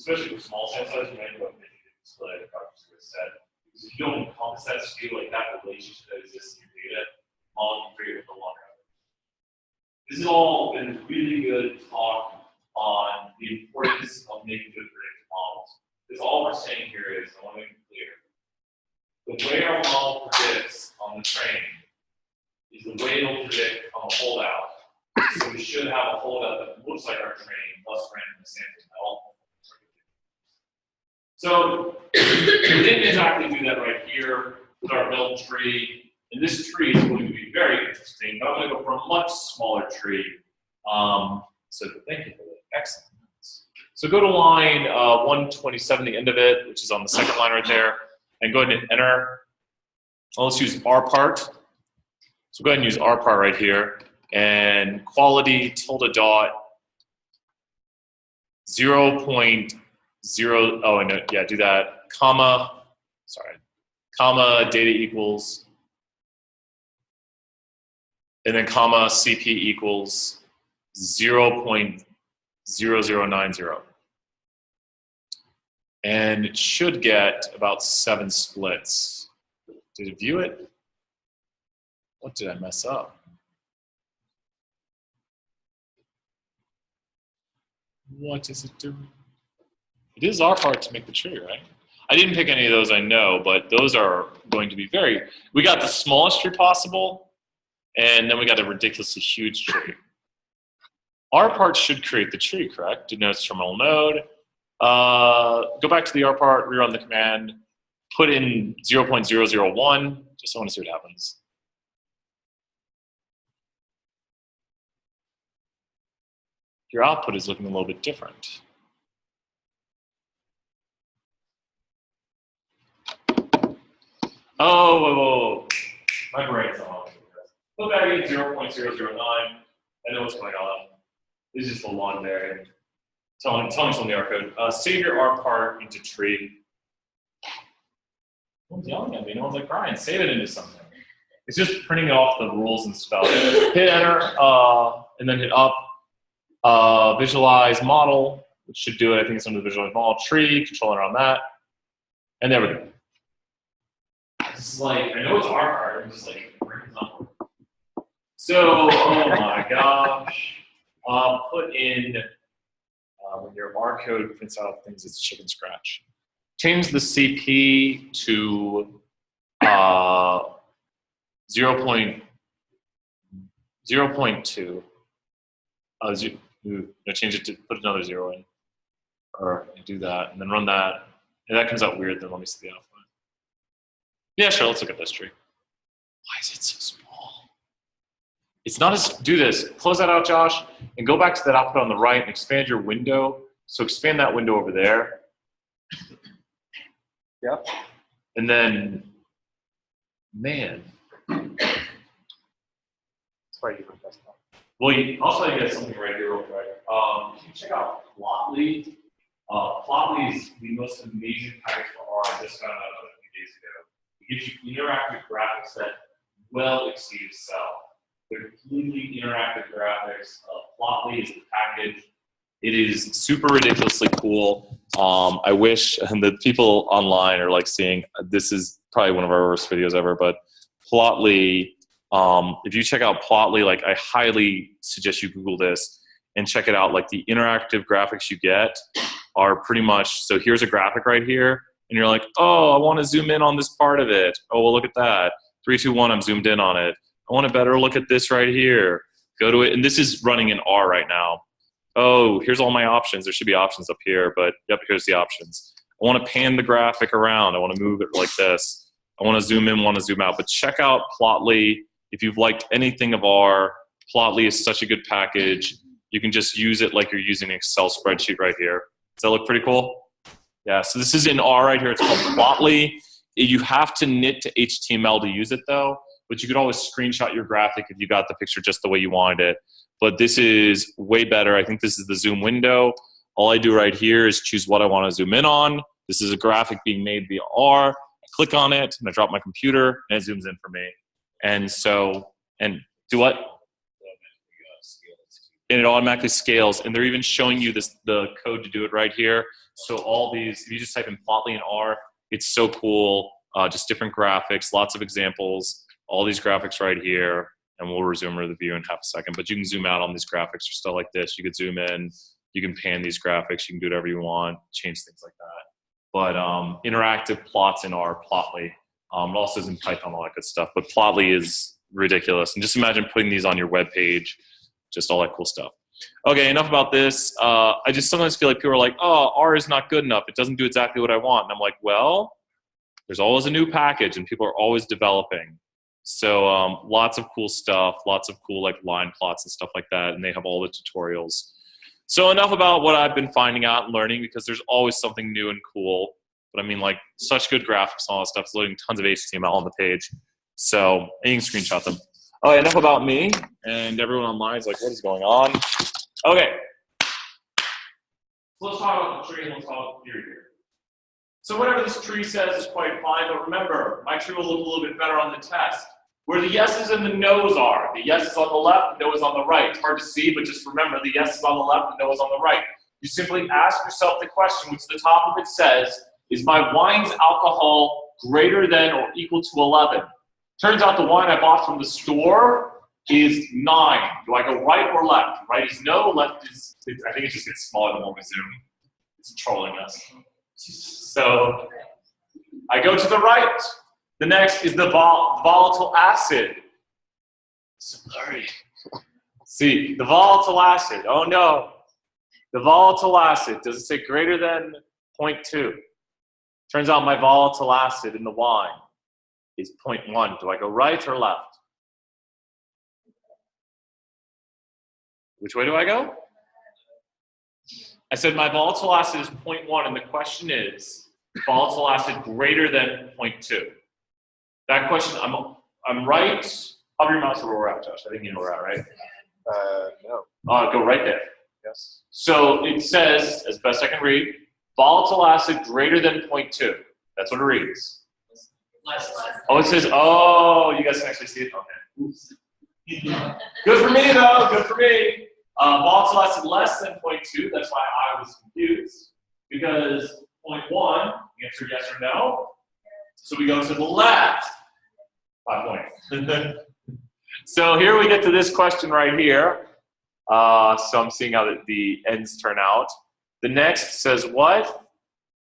especially for small sample size, you might go with a display, like Dr. Swift said. Because if you don't encompass that skew, like that relationship that exists in your data, model can create with a longer average. This has all been really good talk on the importance of making good predictive models. Because all we're saying here is, I want to make it clear, the way our model predicts on the training is the way it'll predict on the holdout. So we should have a holdout that looks like our training plus random sampling at all. So we didn't exactly do that right here with our build tree. And this tree is going to be very interesting, but I'm going to go for a much smaller tree. So thank you for that. Excellent. So go to line 127, the end of it, which is on the second line right there, and go ahead and enter. Well, let's use R part. So go ahead and use R part right here, and quality tilde dot 0.0. Oh, and yeah, do that. Comma. Sorry. Comma data equals, and then comma CP equals 0.0090. And it should get about 7 splits. Did it view it? What did I mess up? What is it doing? It is our part to make the tree, right? I didn't pick any of those, I know, but those are going to be very, we got the smallest tree possible, and then we got a ridiculously huge tree. Our part should create the tree, correct? Denotes terminal node. Go back to the R part, rerun the command, put in 0.001, just I want to see what happens. Your output is looking a little bit different. Oh, my brain's on. Put back in 0.009. I know what's going on. This is just the long variant. Tell me something in the R code. Save your R part into tree. No one's yelling at me. No one's like, Brian, save it into something. It's just printing off the rules and spell. Hit enter, and then hit up. Visualize model, which should do it. I think it's under the visualize model. Tree, control enter on that. And there we go. This is like, I know it's R part. I'm just like, bring it up. So, oh my gosh. Put in, when your R code prints out things, it's chicken scratch. Change the CP to 0.2. No, change it to put another 0 in. Or do that, and then run that. And that comes out weird, then let me see the output. Yeah, sure, let's look at this tree. Why is it so small? It's not as, do this, close that out, Josh, and go back to that output on the right and expand your window. So expand that window over there. Yep. And then, man. That's why you put that stuff. Well, I'll show you guys something right here real quick. You can check out Plotly. Plotly is the most amazing package for R. I just found out a few days ago. It gives you interactive graphics that well exceed Excel. They're completely interactive graphics. Plotly is the package. It is super ridiculously cool. I wish, and the people online are like seeing, this is probably one of our worst videos ever, but Plotly, if you check out Plotly, like I highly suggest you Google this and check it out. Like the interactive graphics you get are pretty much, so here's a graphic right here, and you're like, oh, I want to zoom in on this part of it. Oh, well, look at that. 3, 2, 1, I'm zoomed in on it. I want a better look at this right here. Go to it, and this is running in R right now. Oh, here's all my options. There should be options up here, but yep, here's the options. I want to pan the graphic around. I want to move it like this. I want to zoom in, want to zoom out. But check out Plotly. If you've liked anything of R, Plotly is such a good package. You can just use it like you're using an Excel spreadsheet right here. Does that look pretty cool? Yeah, so this is in R right here. It's called Plotly. You have to knit to HTML to use it though, but you could always screenshot your graphic if you got the picture just the way you wanted it. But this is way better. I think this is the zoom window. All I do right here is choose what I want to zoom in on. This is a graphic being made via R. I click on it, and I drop my computer, and it zooms in for me. And so, and do what? And it automatically scales. And they're even showing you the code to do it right here. So all these, if you just type in Plotly in R, it's so cool. Just different graphics, lots of examples, all these graphics right here. And we'll resume the view in half a second. But you can zoom out on these graphics or stuff like this. You could zoom in. You can pan these graphics. You can do whatever you want, change things like that. But interactive plots in R, Plotly. It also is in Python, all that good stuff. But Plotly is ridiculous. And just imagine putting these on your web page, just all that cool stuff. Okay, enough about this. I just sometimes feel like people are like, oh, R is not good enough. It doesn't do exactly what I want. And I'm like, well, there's always a new package, and people are always developing. So lots of cool stuff, lots of cool like line plots and stuff like that, and they have all the tutorials. So enough about what I've been finding out and learning, because there's always something new and cool. But I mean, like, such good graphics and all that stuff. It's loading tons of HTML on the page. So you can screenshot them. Okay, enough about me. And everyone online is like, what is going on? Okay. So let's talk about the tree and let's talk about the theory here. So whatever this tree says is quite fine, but remember, my tree will look a little bit better on the test. Where the yeses and the nos are. The yes is on the left, the no is on the right. It's hard to see, but just remember, the yes is on the left, the no is on the right. You simply ask yourself the question, which the top of it says, is my wine's alcohol greater than or equal to 11? Turns out the wine I bought from the store is 9. Do I go right or left? Right is no, left is, I think it just gets smaller the more we zoom. It's trolling us. So I go to the right. The next is the volatile acid. Sorry. See, the volatile acid. Oh no. The volatile acid. Does it say greater than 0.2? Turns out my volatile acid in the wine is 0.1. Do I go right or left? Which way do I go? I said my volatile acid is 0.1, and the question is, volatile acid greater than 0.2? That question, I'm right. Hover your mouse where we're at, Josh. I think you know where we're at, right? No. Go right there. Yes. So it says, as best I can read, volatile acid greater than 0.2. That's what it reads. Oh, it says, oh, you guys can actually see it? Okay. Good for me, though. Good for me. Volatile acid less than 0.2. That's why I was confused. Because 0.1, answer yes or no. So we go to the left. 5 points. So here we get to this question right here. So I'm seeing how the ends turn out. The next says what?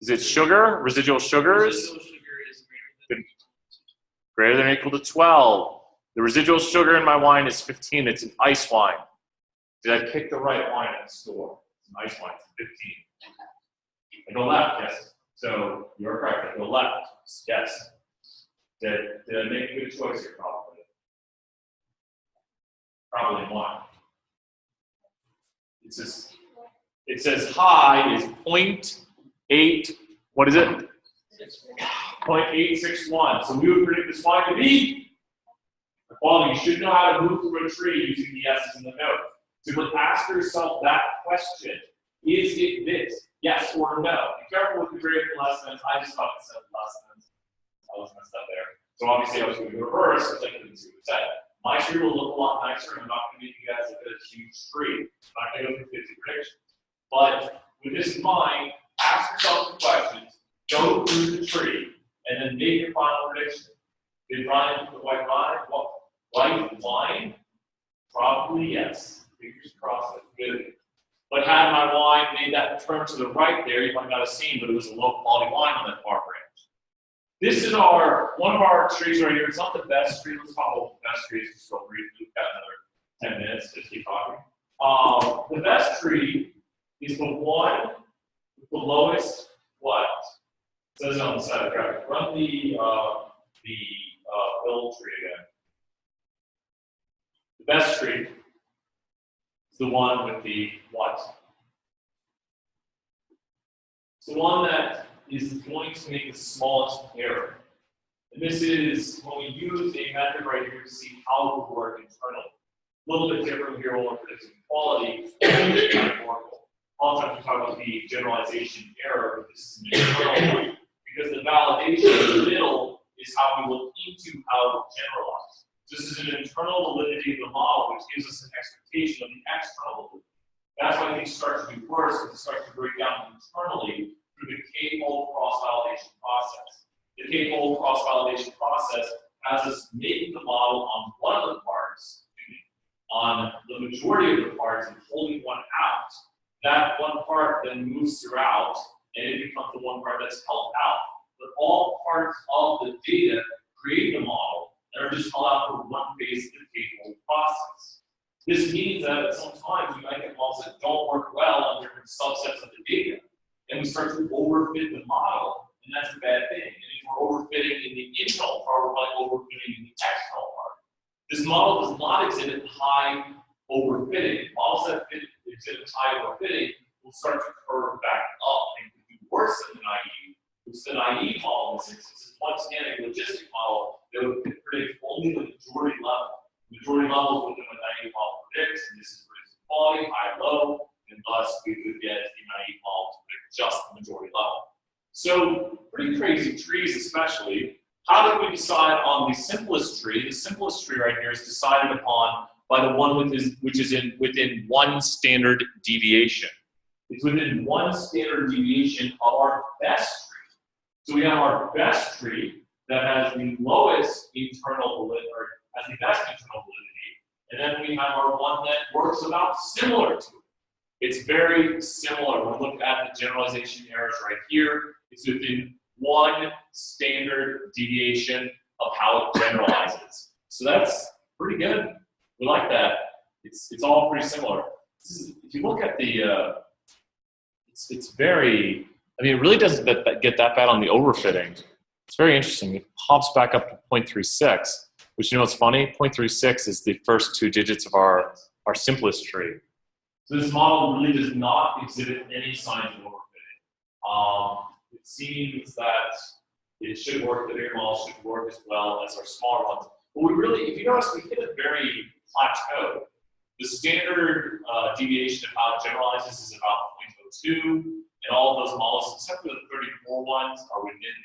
Is it sugar? Residual sugars? Residual sugar is Greater than or equal to 12. The residual sugar in my wine is 15. It's an ice wine. Did I pick the right wine at the store? It's an ice wine. It's 15. I go left, yes. So you're correct. I go left. Yes. Did I make a good choice here? Probably. Probably one. It says high is 0.8. What is it? 0.861. So we would predict this wine to be the quality. You should know how to move through a tree using the yeses and the no's. So ask yourself that question. Is it this? Yes or no? Be careful with the greater than less than. I just thought it said less than. I was messed up there. So obviously I was doing the reverse, because I couldn't see what it said. My tree will look a lot nicer, and I'm not going to make you guys look at a huge tree. I'm not going to go through 50 predictions. But with this in mind, ask yourself the questions, go through the tree, and then make your final prediction. Did Ryan put the white wine? Probably yes. Fingers crossed, that's good. But had my wine made that turn to the right there, you might not have seen, but it was a low quality wine on that far branch. This is one of our trees right here. It's not the best tree. Let's talk about the best trees. Still brief. We've got another 10 minutes to keep talking. The best tree is the one with the lowest what? It says it on the side of the graphic. Run the build tree again. The best tree is the one with the what? It's the one that is going to make the smallest error. And this is when we use a method right here to see how it would work internally. A little bit different here when we're predicting quality, categorical. Oftentimes we talk about the generalization error, but this is an internal one. Because the validation in the middle is how we look into how to generalize. This is an internal validity of the model, which gives us an expectation of the external validity. That's why things start to do worse, because it starts to break down internally through the k-fold cross-validation process. The k-fold cross-validation process has us make the model on one of the parts, on the majority of the parts, and holding one out. That one part then moves throughout, and it becomes the one part that's held out. But all parts of the data create the model and are just held out for one phase of the k-fold process. This means that sometimes we might get models that don't work well on different subsets of the data. And we start to overfit the model, and that's a bad thing. And if we're overfitting in the internal part, we're probably overfitting in the external part. This model does not exhibit high overfitting. Models that exhibit high overfitting will start to curve back up and could do worse than the naive. Which the naive model, in this instance, is once again a logistic model that would predict only the majority level. The majority level is what the naive model predicts, and this is predicting quality, high, low, and thus we could get the naive model to predict just the majority level. So pretty crazy trees especially. How did we decide on the simplest tree? The simplest tree right here is decided upon by the one which is within one standard deviation. It's within one standard deviation of our best tree. So we have our best tree that has the lowest internal validity, or has the best internal validity, and then we have our one that works about similar to it. It's very similar. When we look at the generalization errors right here, it's within one standard deviation of how it generalizes. So that's pretty good. We like that. It's all pretty similar. If you look at the, it's very, I mean, it really doesn't get that bad on the overfitting. It's very interesting. It pops back up to 0.36, which, you know what's funny? 0.36 is the first two digits of our simplest tree. So this model really does not exhibit any signs of overfitting. It seems that it should work, the bigger model should work as well as our smaller ones. But we really, if you notice, we hit a very plateau. The standard deviation of how it generalizes is about 0.02, and all of those models, except for the 34 ones, are within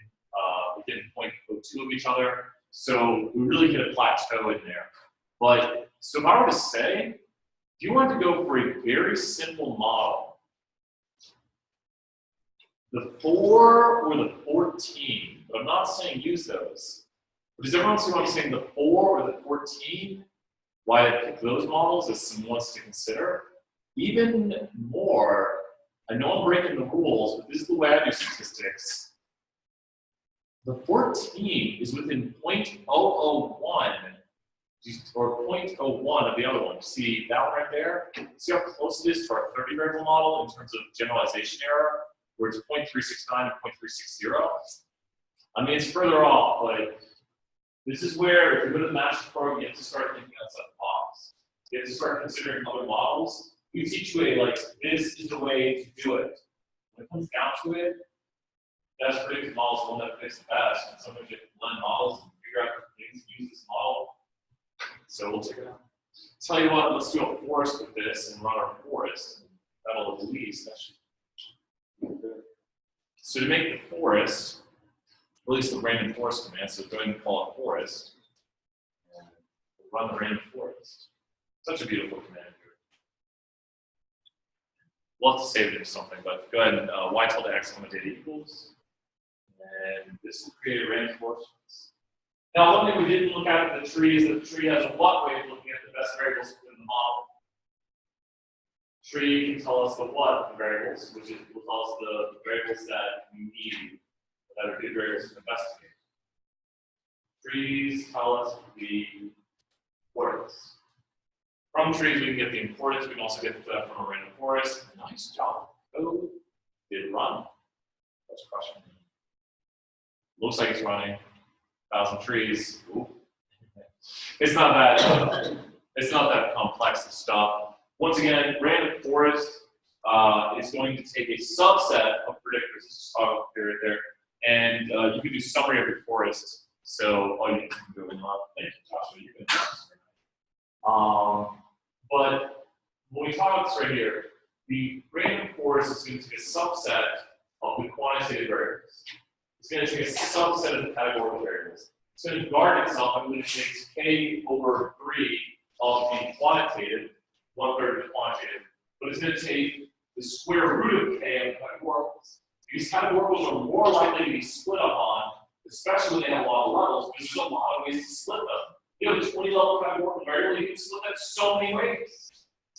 0.02 of each other. So we really hit a plateau in there. But, so if I were to say, if you want to go for a very simple model, the 4 or the 14, but I'm not saying use those. But does everyone see what I'm saying, the 4 or the 14? Why I pick those models as some ones to consider? Even more, I know I'm breaking the rules, but this is the way I do statistics. The 14 is within 0.001 or 0.01 of the other one. See that one right there? See how close it is to our 30 variable model in terms of generalization error, where it's 0.369 and 0.360. I mean, it's further off, but this is where, if you're going to match the program, you have to start thinking outside the box. You have to start considering other models. We teach you like, this is the way to do it. When it comes down to it, best predictive model is the one that predicts the best. And sometimes you have to blend models and figure out things to use this model. So we'll take it out. Tell you what, let's do a forest with this and run our forest. That'll at least, that should be good. So to make the forest, release the random forest command. So go ahead and call it forest. And run the random forest. Such a beautiful command here. We'll have to save it into something, but go ahead and y tilde x comma data equals. And this will create a random forest. Now, one thing we didn't look at in the tree is that the tree has a what way of looking at the best variables within the model. Tree can tell us the what the variables, which is, will tell us the variables that we need, that are good variables to investigate. Trees tell us the importance. From trees, we can get the importance. We can also get that from a random forest. Nice job. Oh, did it run? That's crushing. Looks like it's running. 1,000 trees. Ooh. It's not that complex to stop. Once again, random forest is going to take a subset of predictors. Let's just talk right there, and you can do summary of your forest. So, you can go in. Thank you, Joshua. You can. But when we talk about this right here, the random forest is going to take a subset of the quantitative variables. It's going to take a subset of the categorical variables. It's going to guard itself. I'm going to take k over 3 of the quantitative, 1/3 of the quantitative, but it's going to take the square root of k of the categoricals. These categoricals are more likely to be split up on, especially when they have a lot of levels, because there's a lot of ways to split them. You have a 20-level categorical variable, you can split that so many ways.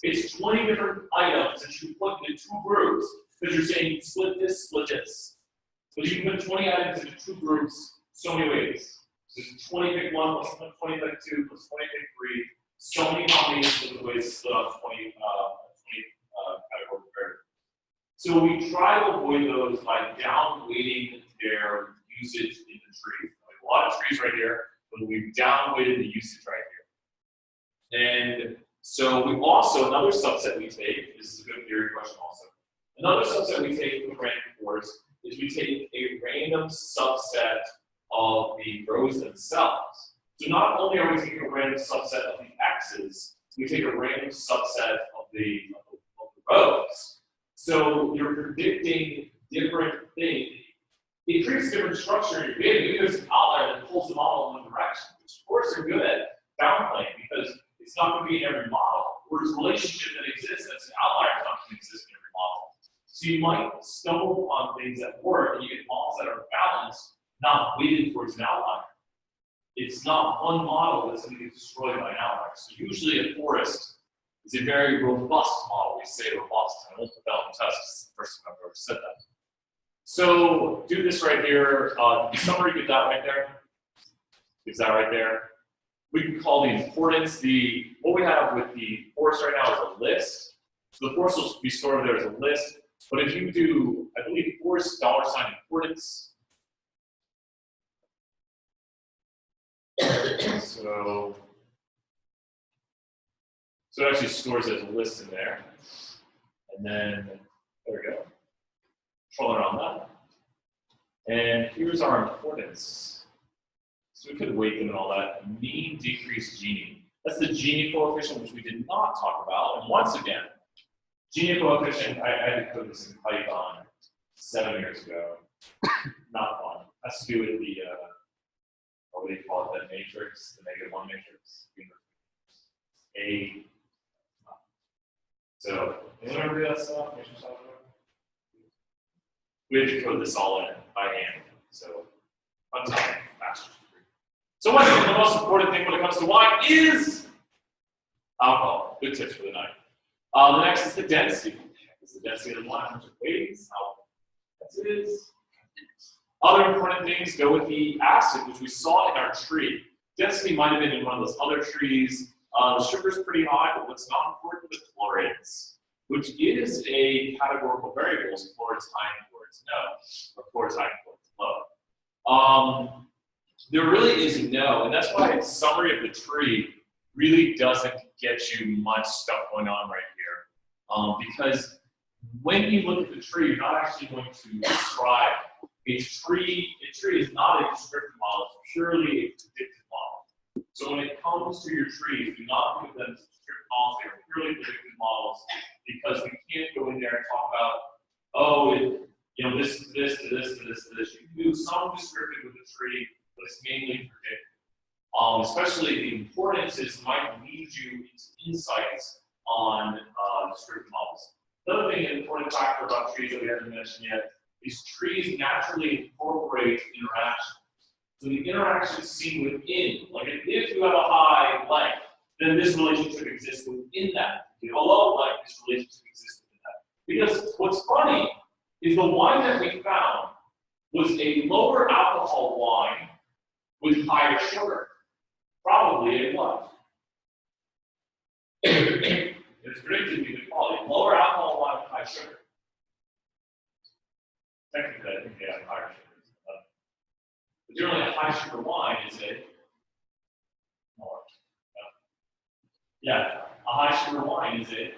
It's 20 different items that you put into 2 groups, because you're saying split this, split this. But you can put 20 items into 2 groups so many ways. So there's 20 pick 1 plus 20 pick 2 plus 20 pick 3. So many combinations of ways to split up 20 categorical variables. So we try to avoid those by down-weighting their usage in the tree. Like a lot of trees right here, but we've down-weighted the usage right here. And so we also, another subset we take, this is a good theory question also, another subset we take from random forest is we take a random subset of the rows themselves. So not only are we taking a random subset of the x's, we take a random subset of the rows. So you're predicting different things. It creates different structure in your data. Maybe there's an outlier that pulls the model in one direction, which of course are good at downplaying because it's not going to be in every model. Whereas a relationship that exists that's an outlier is not going to exist in every model. So you might stumble on things that work and you get models that are balanced, not weighted towards an outlier. It's not one model that's going to get destroyed by an outlier. So usually a forest is a very robust model. We say robust, and I won't put that on the test. It's the first time I've ever said that. So do this right here. The summary, get that right there. Is that right there? We can call the importance. What we have with the forest right now is a list. So the forest will be stored there as a list. But if you do, I believe, forest $ importance. So it actually stores it as a list in there. And then, there we go. Controller on that. And here's our importance. So we could weight them and all that. Mean decrease Gini. That's the Gini coefficient, which we did not talk about. And once again, Gini coefficient, I had to code this in Python 7 years ago. Not fun. Has to do with the, what do you call it, that matrix, the -1 matrix. So, anyone ever do that stuff? We had to code this all in by hand. So, fun time, master's degree. So, once again, the most important thing when it comes to wine is alcohol. Good tips for the night. The next is the density. It's the density of the wine, which weighs, how dense it is. Other important things go with the acid, which we saw in our tree. Density might have been in one of those other trees. The sugar is pretty high, but what's not important is chlorides, which is a categorical variable. Is chlorides high and chlorides no, or chlorides high and chlorides low. There really is no, and that's why its summary of the tree really doesn't get you much stuff going on right here. Because when you look at the tree, you're not actually going to describe a tree. A tree is not a descriptive model, it's purely a predictive model. So when it comes to your trees, do not think of them as descriptive models, they are purely predictive models because we can't go in there and talk about, oh, this to this to this to this to this. You can do some descriptive with the tree, but it's mainly predictive. Especially the importance is might lead you into insights on descriptive models. Another thing, an important factor about trees that we haven't mentioned yet, is trees naturally incorporate interaction. So the interaction is seen within, like if you have a high length, then this relationship exists within that. If you have a low length, this relationship exists within that. Because what's funny is the wine that we found was a lower alcohol wine with higher sugar. Probably it was. It's predicted to be the quality. Lower alcohol wine with high sugar. Technically, I think they have higher sugar. But generally, a high sugar wine is a more. Yeah, a high sugar wine is a.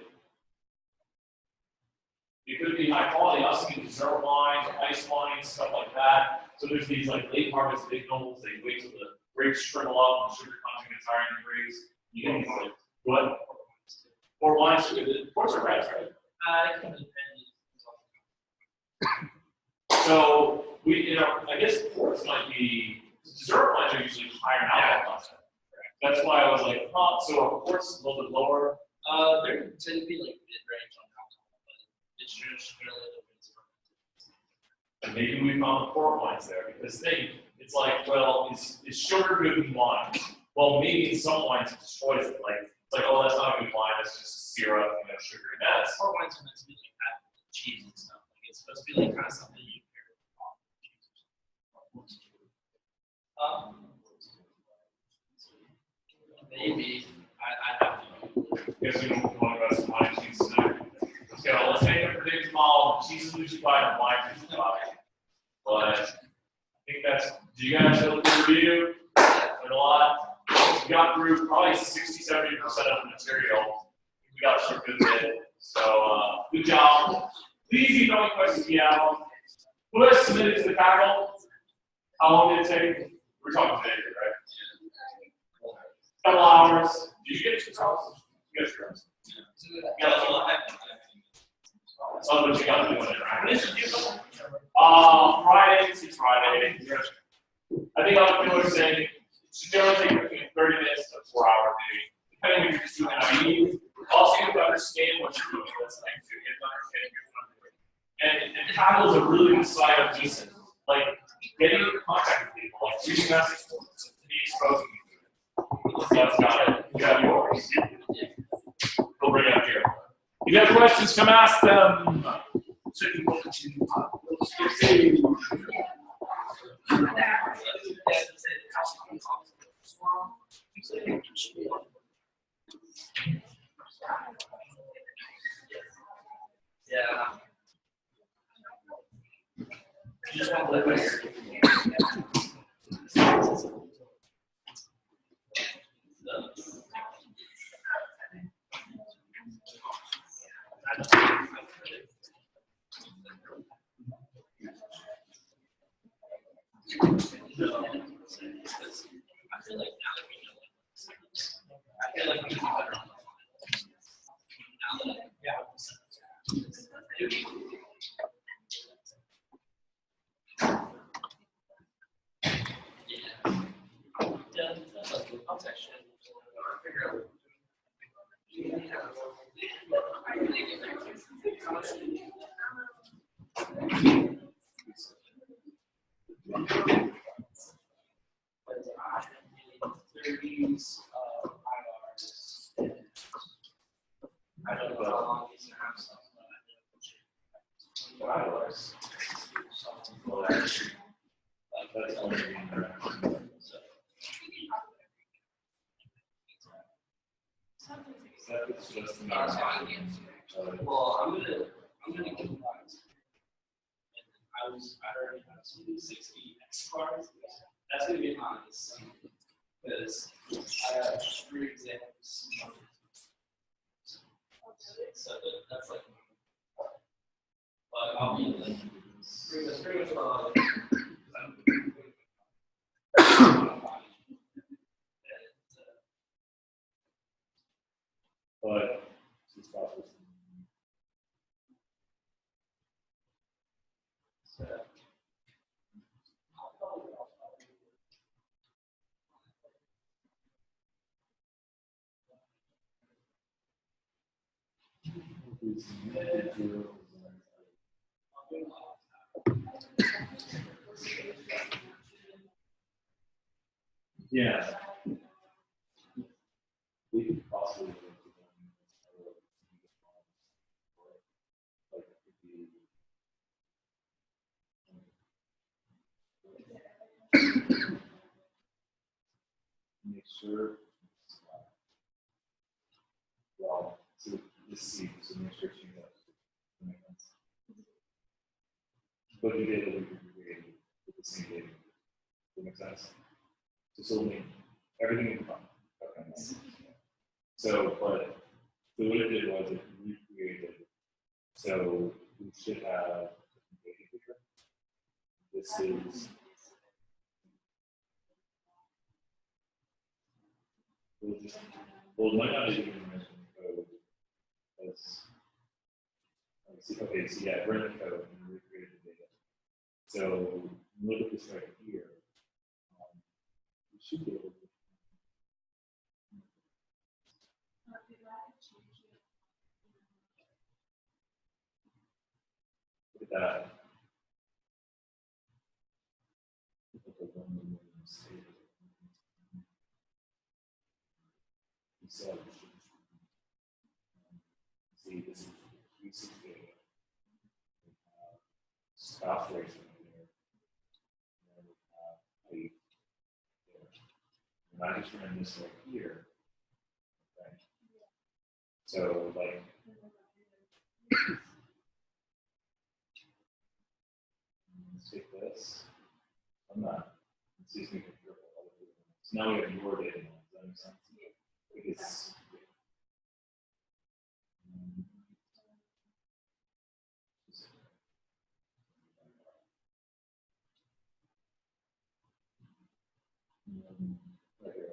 It could be high quality. I was thinking dessert wines, ice wines, stuff like that. So there's these like late harvest vignobles. They wait till the grapes shrivel up and the sugar content gets higher in the grapes. You get these like what? Or wines, ports are reds, right? It can depend. So we, I guess ports might be, dessert wines are usually higher in alcohol content. That's why I was like, huh, so are ports a little bit lower? They're tend to be like mid-range on alcohol, but it's just really And maybe we found the port wines there, because it's like, well, is sugar good in wine? Well, maybe in some wines it destroys it. Like, it's like, oh, that's not a good wine, that's just syrup, sugar and that. Port wines are meant to be like that with cheese and stuff. Like it's supposed to be like kind of something you pair with cheese. Maybe I have to. Guess we don't want to go some wine cheese tonight. So let's make a predictive model. Cheese is usually by and wine is by. But I think that's. Do you guys feel the review? Learned a lot. We got through probably 60-70% of the material. We got through a good bit. So good job. Please email any questions you have. Who has submitted to the panel? How long did it take? We're talking today, right? Couple hours. Did you get your house? You got your house. So what you got to do with it, right? Friday to Friday. I think other people are saying it should generally take between 30 minutes to 4 hours, maybe. Depending if you're just doing naive. Also, you have to understand what you're doing. That's the thing, too. You have to understand what you're doing. And Kaggle is a really good side of decent. Like, getting in contact with people, like reading messages, to be exposing you. So that's got it. You got yours. We'll bring it up here. If you have questions, come ask them. Yeah. You just want to live with Well, I'm gonna get cards. And I already have 60 X cards. That's gonna be honest. Because I have 3 examples. So that's like, but I'll be like, that's pretty much all. But Yeah. We could possibly make sure. Well, so this seed, so make sure she does. But you did what we created with the same data. Does that make sense? So still mean everything in front. Okay. So, but so what it did was it recreated. So we should have data picture. This is well, it might not even mention code as okay, so yeah, we're in the code and we created the data. So look at this right here. We should be able to. Look at that. So, see, this is usage data. Spouse ratio here. And we have height there. And I just ran this right here. Okay. So, like, let's take this. I'm not. Let's see if we can careful. So now we have your data. Does that make sense? Because right here.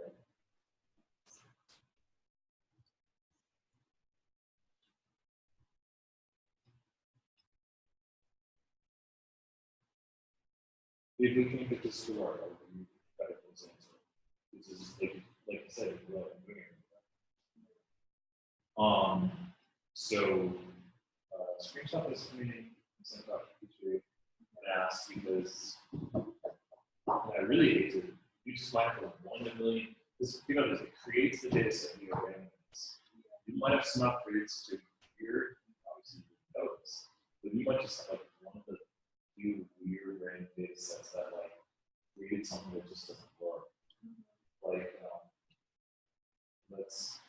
If we can get this to work, I would be better for this answer. This is like you said, it's really weird. So screenshot this to me and send it out to Petrie and ask because I really hate to you just might have 1 in a million. This you know, it creates the data set you have randomness. You might have some upgrades to here, obviously you know this, but you might just have like one of the few weird random data sets that like created something that just doesn't work. Like let's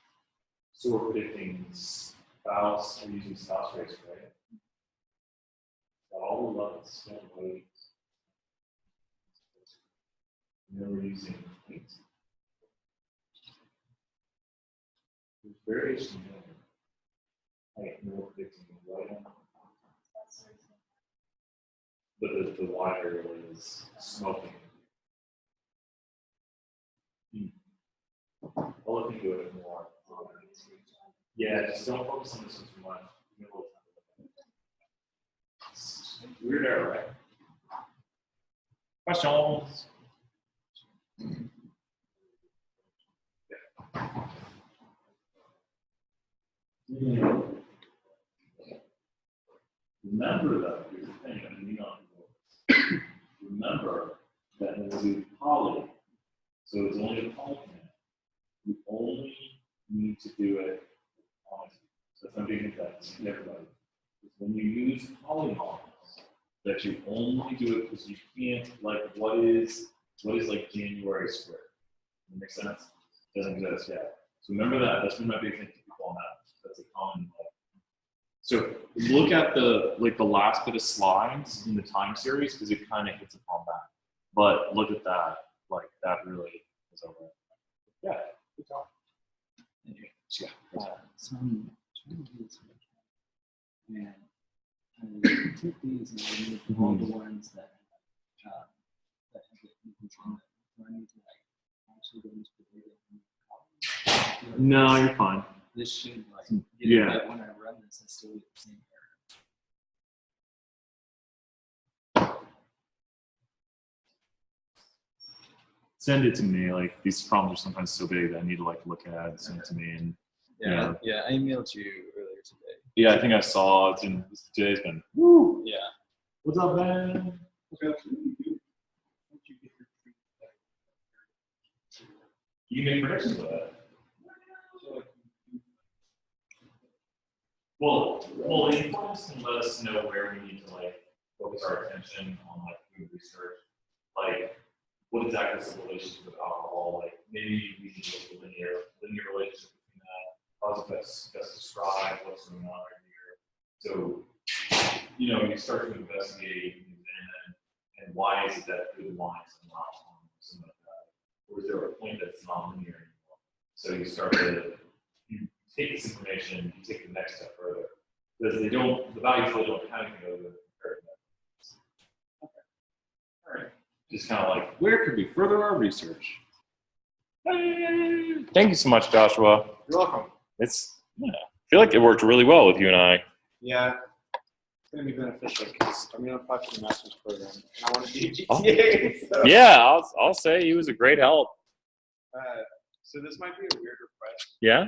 so we're predicting spouse, we're using spouse rates, right? All the levels, don't wait. And then we're using weight. There's variation there. Like we're predicting the right one. But the wider is smoking. I'll look into it more. Yeah, just don't focus on this one too much. Weird error, right? Questions? Yeah. Remember that, here's the thing, I mean, remember that when we do poly, so it's only a poly command, you only need to do it on, so if I'm doing that to everybody, when you use polymorphs, that you only do it because you can't, like, what is like January squared? Does that make sense? Doesn't exist yet. So remember that, that's one of my big things to people on that. That's a common, so look at the last bit of slides in the time series because it kind of hits upon that. But look at that, like that really is over. Yeah, good job. Yeah. So I'm trying to do this and I took these and I removed all the ones that have the equals in them. So I need to like actually go into the data. No, you're fine. This should like yeah. But when I run this, I still get the same error. Send it to me. Like these problems are sometimes so big that I need to like look at, send it to me, and Yeah, I emailed you earlier today. Yeah, I think I saw it's in today's been. Woo. Yeah. What's up, man? You can make predictions with that. Well, the informs can let us know where we need to like focus our attention on like food research, like what exactly is the relationship with alcohol. Like maybe we need to look at the linear relationship between that. How is it best describe what's going on right here? So, you know, you start to investigate and examine, and why is it that good wine is not something like that, or is there a point that's not linear anymore? So you start to take this information, you take the next step further. Because the values really don't have anything other than comparative methods. Okay. All right. Just kind of like, where could we further our research? Hey. Thank you so much, Joshua. You're welcome. I feel like it worked really well with you and I. Yeah. It's going to be beneficial because I'm going to apply for the master's program. And I want to be a GTA. So. Yeah, I'll say he was a great help. So this might be a weird request. Yeah?